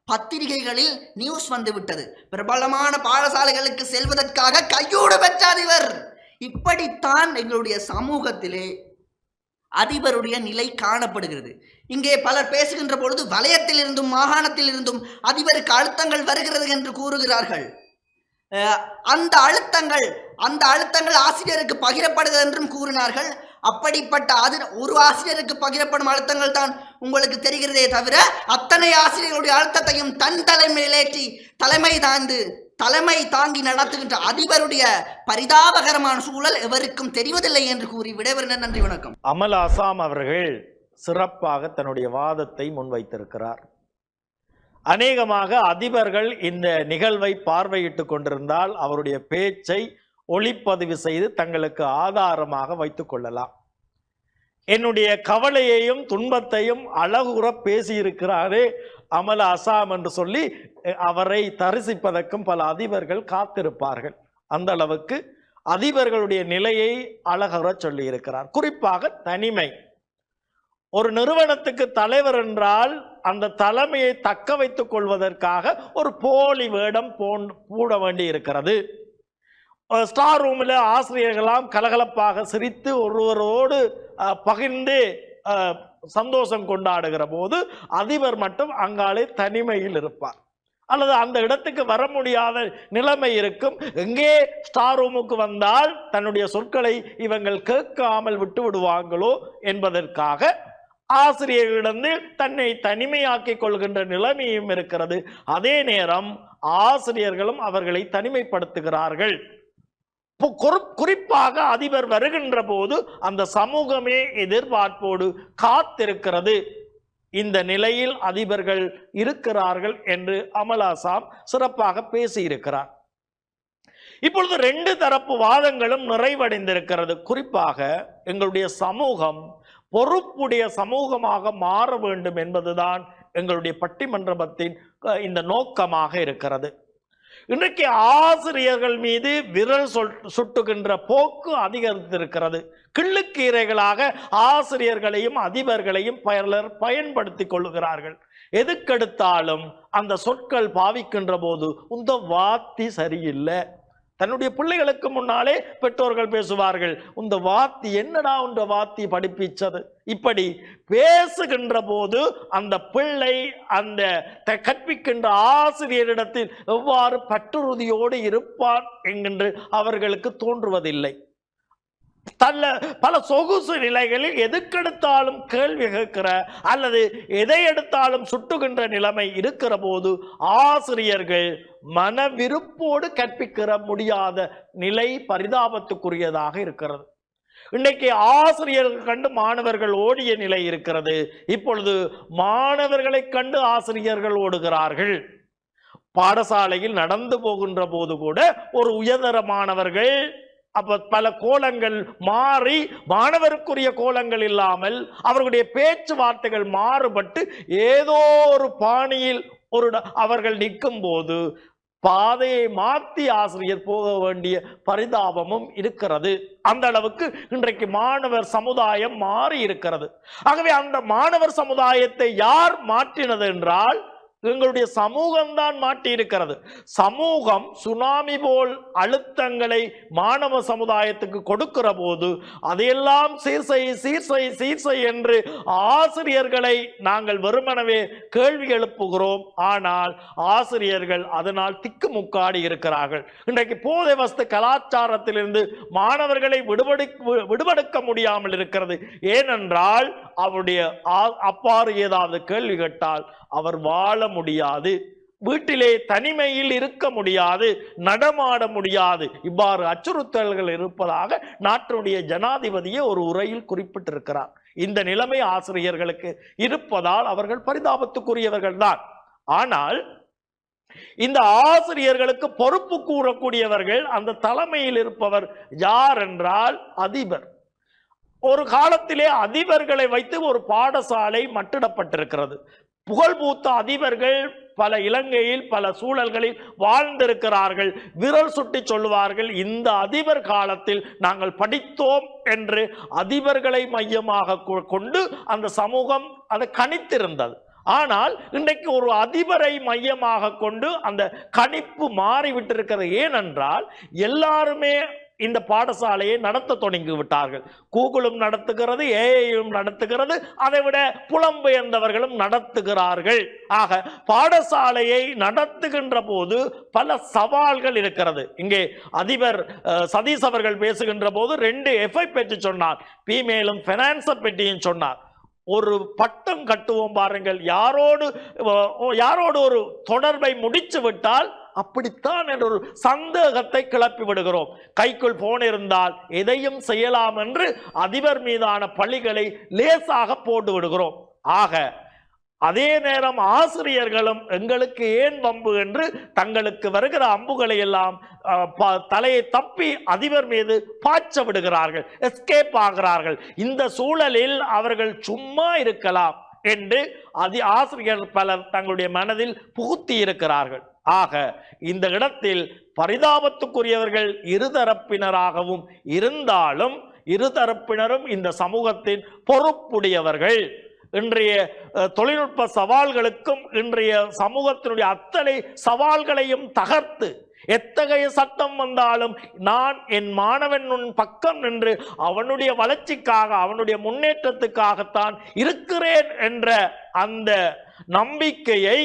பத்திரிகைகளில் நியூஸ் வந்து விட்டது, பிரபலமான பாடசாலைகளுக்கு செல்வதற்காக கையோடு பெற்ற அதிபர். இப்படித்தான் எங்களுடைய சமூகத்திலே அதிபருடைய நிலை காணப்படுகிறது. இங்கே பலர் பேசுகின்ற பொழுது வலயத்தில் இருந்தும் மாகாணத்தில் இருந்தும் அதிபருக்கு அழுத்தங்கள் வருகிறது என்று கூறுகிறார்கள். அந்த அழுத்தங்கள் ஆசிரியருக்கு பகிரப்படுகிறது என்றும் கூறினார்கள். அப்படிப்பட்ட ஒரு ஆசிரியருக்கு பகிரப்படும் அழுத்தங்கள் தான் உங்களுக்கு தெரிகிறதே தவிர அத்தனை ஆசிரியர்களுடைய அழுத்தத்தையும் தன் தலைமையிலேற்றி தலைமை தாங்கி நடத்துகின்ற அதிபருடைய பரிதாபகரமான சூழல் எவருக்கும் தெரிவதில்லை என்று கூறி விடைபெறுகிறேன். நன்றி, வணக்கம். அமல் அசாம் அவர்கள் சிறப்பாக தன்னுடைய வாதத்தை முன்வைத்திருக்கிறார். அநேகமாக அதிபர்கள் இந்த நிகழ்வை பார்வையிட்டு கொண்டிருந்தால் அவருடைய பேச்சை ஒளிப்பதிவு செய்து தங்களுக்கு ஆதாரமாக வைத்துக் கொள்ளலாம். என்னுடைய கவலையையும் துன்பத்தையும் அழகுற பேசியிருக்கிறாரே அமல் அசாம் என்று சொல்லி அவரை தரிசிப்பதற்கும் பல அதிபர்கள் காத்திருப்பார்கள். அந்த அளவுக்கு அதிபர்களுடைய நிலையை அழகுற சொல்லி இருக்கிறார். குறிப்பாக தனிமை. ஒரு நிறுவனத்துக்கு தலைவர் என்றால் அந்த தலைமையை தக்க வைத்துக் கொள்வதற்காக ஒரு போலி வேடம் பூட வேண்டி இருக்கிறது. ஸ்டார் ரூமில் ஆசிரியர்களாம் கலகலப்பாக சிரித்து ஒருவரோடு பகிர்ந்து சந்தோஷம் கொண்டாடுகிற போது அதிபர் மட்டும் அங்காலே தனிமையில் இருப்பார், அல்லது அந்த இடத்துக்கு வர முடியாத நிலைமை இருக்கும். எங்கே ஸ்டார் ரூமுக்கு வந்தால் தன்னுடைய சொற்களை இவங்கள் கேட்காமல் விட்டு விடுவாங்களோ என்பதற்காக ஆசிரியர்களிடம் தன்னை தனிமையாக்கிக் கொள்கின்ற நிலைமையும் இருக்கிறது. அதே நேரம் ஆசிரியர்களும் அவர்களை தனிமைப்படுத்துகிறார்கள். குறிப்பாக அதிபர் வருகின்ற போது அந்த சமூகமே எதிர்பார்ப்போடு காத்திருக்கிறது. இந்த நிலையில் அதிபர்கள் இருக்கிறார்கள் என்று அமல் அசாம் சிறப்பாக பேசியிருக்கிறார். இப்பொழுது 2 தரப்பு வாதங்களும் நிறைவடைந்திருக்கிறது. குறிப்பாக எங்களுடைய சமூகம் பொறுப்புடைய சமூகமாக மாற வேண்டும் என்பதுதான் எங்களுடைய பட்டிமன்றத்தின் இந்த நோக்கமாக இருக்கிறது. இன்றைக்கு ஆசிரியர்கள் மீது விரல் சுட்டுகின்ற போக்கு அதிகரித்திருக்கிறது. கிள்ளுக்கீரைகளாக ஆசிரியர்களையும் அதிபர்களையும் பலர் பயன்படுத்திக் கொள்ளுகிறார்கள். எதுக்கெடுத்தாலும் அந்த சொற்கள் பாவிக்கின்ற போது இந்த வார்த்தை சரியில்லை. தன்னுடைய பிள்ளைகளுக்கு முன்னாலே பெற்றோர்கள் பேசுவார்கள், இந்த வார்த்தை என்னடா உன்ற வார்த்தை படிப்பிச்சது. இப்படி பேசுகின்ற போது அந்த பிள்ளை அந்த கற்பிக்கின்ற ஆசிரியரிடத்தில் எவ்வாறு பற்றுறுதியோடு இருப்பார் என்கின்ற அவர்களுக்கு தோன்றுவதில்லை. பல சொகுசு நிலைகளில் எதுக்கெடுத்தாலும் கேள்வி கேட்கிற அல்லது எதை எடுத்தாலும் சுட்டுகின்ற நிலைமை இருக்கிற போது ஆசிரியர்கள் மன விருப்போடு கற்பிக்கிற முடியாத நிலை பரிதாபத்துக்குரியதாக இருக்கிறது. இன்றைக்கு ஆசிரியர்கள் கண்டு மாணவர்கள் ஓடிய நிலை இருக்கிறது. இப்பொழுது மாணவர்களை கண்டு ஆசிரியர்கள் ஓடுகிறார்கள். பாடசாலையில் நடந்து போகின்ற போது கூட ஒரு உயர்தர மாணவர்கள் பல கோலங்கள் மாறி மாணவருக்குரிய கோலங்கள் இல்லாமல் அவர்களுடைய பேச்சுவார்த்தைகள் மாறுபட்டு ஏதோ ஒரு பாணியில் அவர்கள் நிற்கும் போது பாதையை மாற்றி ஆசிரியர் போக வேண்டிய பரிதாபமும் இருக்கிறது. அந்த அளவுக்கு இன்றைக்கு மாணவர் சமுதாயம் மாறி இருக்கிறது. ஆகவே அந்த மாணவர் சமுதாயத்தை யார் மாற்றினது என்றால் எங்களுடைய சமூகம்தான் மாட்டி இருக்கிறது. சமூகம் சுனாமி போல் அழுத்தங்களை மாணவ சமுதாயத்துக்கு கொடுக்கிற போது அதையெல்லாம் சீர்சை என்று ஆசிரியர்களை நாங்கள் வெறுமனவே கேள்வி எழுப்புகிறோம். ஆனால் ஆசிரியர்கள் அதனால் திக்குமுக்காடி இருக்கிறார்கள். இன்றைக்கு போதை வஸ்து கலாச்சாரத்திலிருந்து மாணவர்களை விடுபடுக்க முடியாமல் இருக்கிறது. ஏனென்றால் அவருடைய அப்பாறு ஏதாவது கேள்வி கேட்டால் அவர் வாழ முடியாது, வீட்டிலே தனிமையில் இருக்க முடியாது, நடமாட முடியாது. இவ்வாறு அச்சுறுத்தல்கள் இருப்பதாக நாட்டினுடைய ஜனாதிபதியே ஒரு உரையில் குறிப்பிட்டிருக்கிறார். இந்த நிலைமை ஆசிரியர்களுக்கு இருப்பதால் அவர்கள் பரிதாபத்துக்குரியவர்கள் தான். ஆனால் இந்த ஆசிரியர்களுக்கு பொறுப்பு கூறக்கூடியவர்கள் அந்த தலைமையில் இருப்பவர் யார் என்றால் அதிபர். ஒரு காலத்திலே அதிபர்களை வைத்து ஒரு பாடசாலை மட்டிடப்பட்டிருக்கிறது. புகழ்பூத்த அதிபர்கள் பல இலங்கையில் பல சூழல்களில் வாழ்ந்திருக்கிறார்கள். விரல் சுட்டி சொல்லுவார்கள், இந்த அதிபர் காலத்தில் நாங்கள் படித்தோம் என்று அதிபர்களை மையமாக கொண்டு அந்த சமூகம் அதை கணித்திருந்தது. ஆனால் இன்றைக்கு ஒரு அதிபரை மையமாக கொண்டு அந்த கணிப்பு மாறிவிட்டிருக்கிறது. ஏனென்றால் எல்லாருமே இந்த பாடசாலையை நடத்த தொடங்கி விட்டார்கள். கூகுளும் நடத்துகிறது, ஏஐயும் நடத்துகிறது, அதை விட புலம்பெயர்ந்தவர்களும் நடத்துகிறார்கள். ஆக பாடசாலையை நடத்துகின்ற போது பல சவால்கள் இருக்கிறது. இங்கே அதிபர் சதீஷ் அவர்கள் பேசுகின்ற போது 2 எஃப்ஐ பற்றி சொன்னார், பீமேலும் ஃபைனான்ஸை பற்றியும் சொன்னார். ஒரு பட்டம் கட்டுவோம் பாருங்கள், யாரோடு ஒரு தொடர்பை முடிச்சு விட்டால் அப்படித்தான் என்ற ஒரு சந்தேகத்தை கிளப்பி விடுகிறோம். கைக்குள் போன் இருந்தால் எதையும் செய்யலாம் என்று அதிபர் மீதான பழிகளை லேசாக போட்டு விடுகிறோம். ஆக அதே நேரம் ஆசிரியர்களும் எங்களுக்கு ஏன் வம்பு என்று தங்களுக்கு வருகிற அம்புகளை எல்லாம் தலையை தப்பி அதிபர் மீது பாய்ச்ச விடுகிறார்கள், எஸ்கேப் ஆகிறார்கள். இந்த சூழலில் அவர்கள் சும்மா இருக்கலாம் என்று ஆசிரியர் பலர் தங்களுடைய மனதில் புகுத்தி இருக்கிறார்கள். ஆக இந்த இடத்தில் பரிதாபத்துக்குரியவர்கள் இருதரப்பினராகவும் இருந்தாலும் இருதரப்பினரும் இந்த சமூகத்தின் பொறுப்புடையவர்கள். இன்றைய தொழில்நுட்ப சவால்களுக்கும் இன்றைய சமூகத்தினுடைய அத்தனை சவால்களையும் தகர்த்து எத்தகைய சட்டம் வந்தாலும் நான் என் மாணவன் பக்கம் நின்று அவனுடைய வளர்ச்சிக்காக அவனுடைய முன்னேற்றத்துக்காகத்தான் இருக்கிறேன் என்ற அந்த நம்பிக்கையை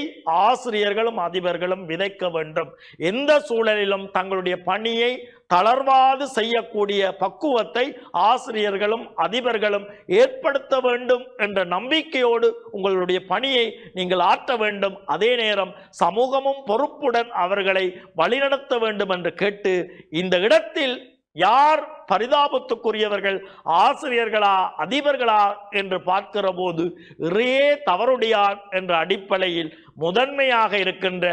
ஆசிரியர்களும் அதிபர்களும் விதைக்க வேண்டும். எந்த சூழலிலும் தங்களுடைய பணியை தளர்வாது செய்யக்கூடிய பக்குவத்தை ஆசிரியர்களும் அதிபர்களும் ஏற்படுத்த வேண்டும் என்ற நம்பிக்கையோடு உங்களுடைய பணியை நீங்கள் ஆற்ற வேண்டும். அதே நேரம் சமூகமும் பொறுப்புடன் அவர்களை வழிநடத்த வேண்டும் என்று கேட்டு, இந்த இடத்தில் யார் பரிதாபத்துக்குரியவர்கள், ஆசிரியர்களா அதிபர்களா என்று பார்க்கிற போது இறையே தவறுடையார் என்ற அடிப்படையில் முதன்மையாக இருக்கின்ற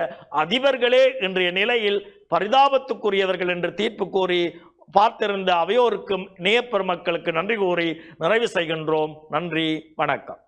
அதிபர்களே இன்றைய நிலையில் பரிதாபத்துக்குரியவர்கள் என்று தீர்ப்பு கூறி பார்த்திருந்த அவையோருக்கும் நேயப்பெருமக்களுக்கு நன்றி கூறி நிறைவு செய்கின்றோம். நன்றி, வணக்கம்.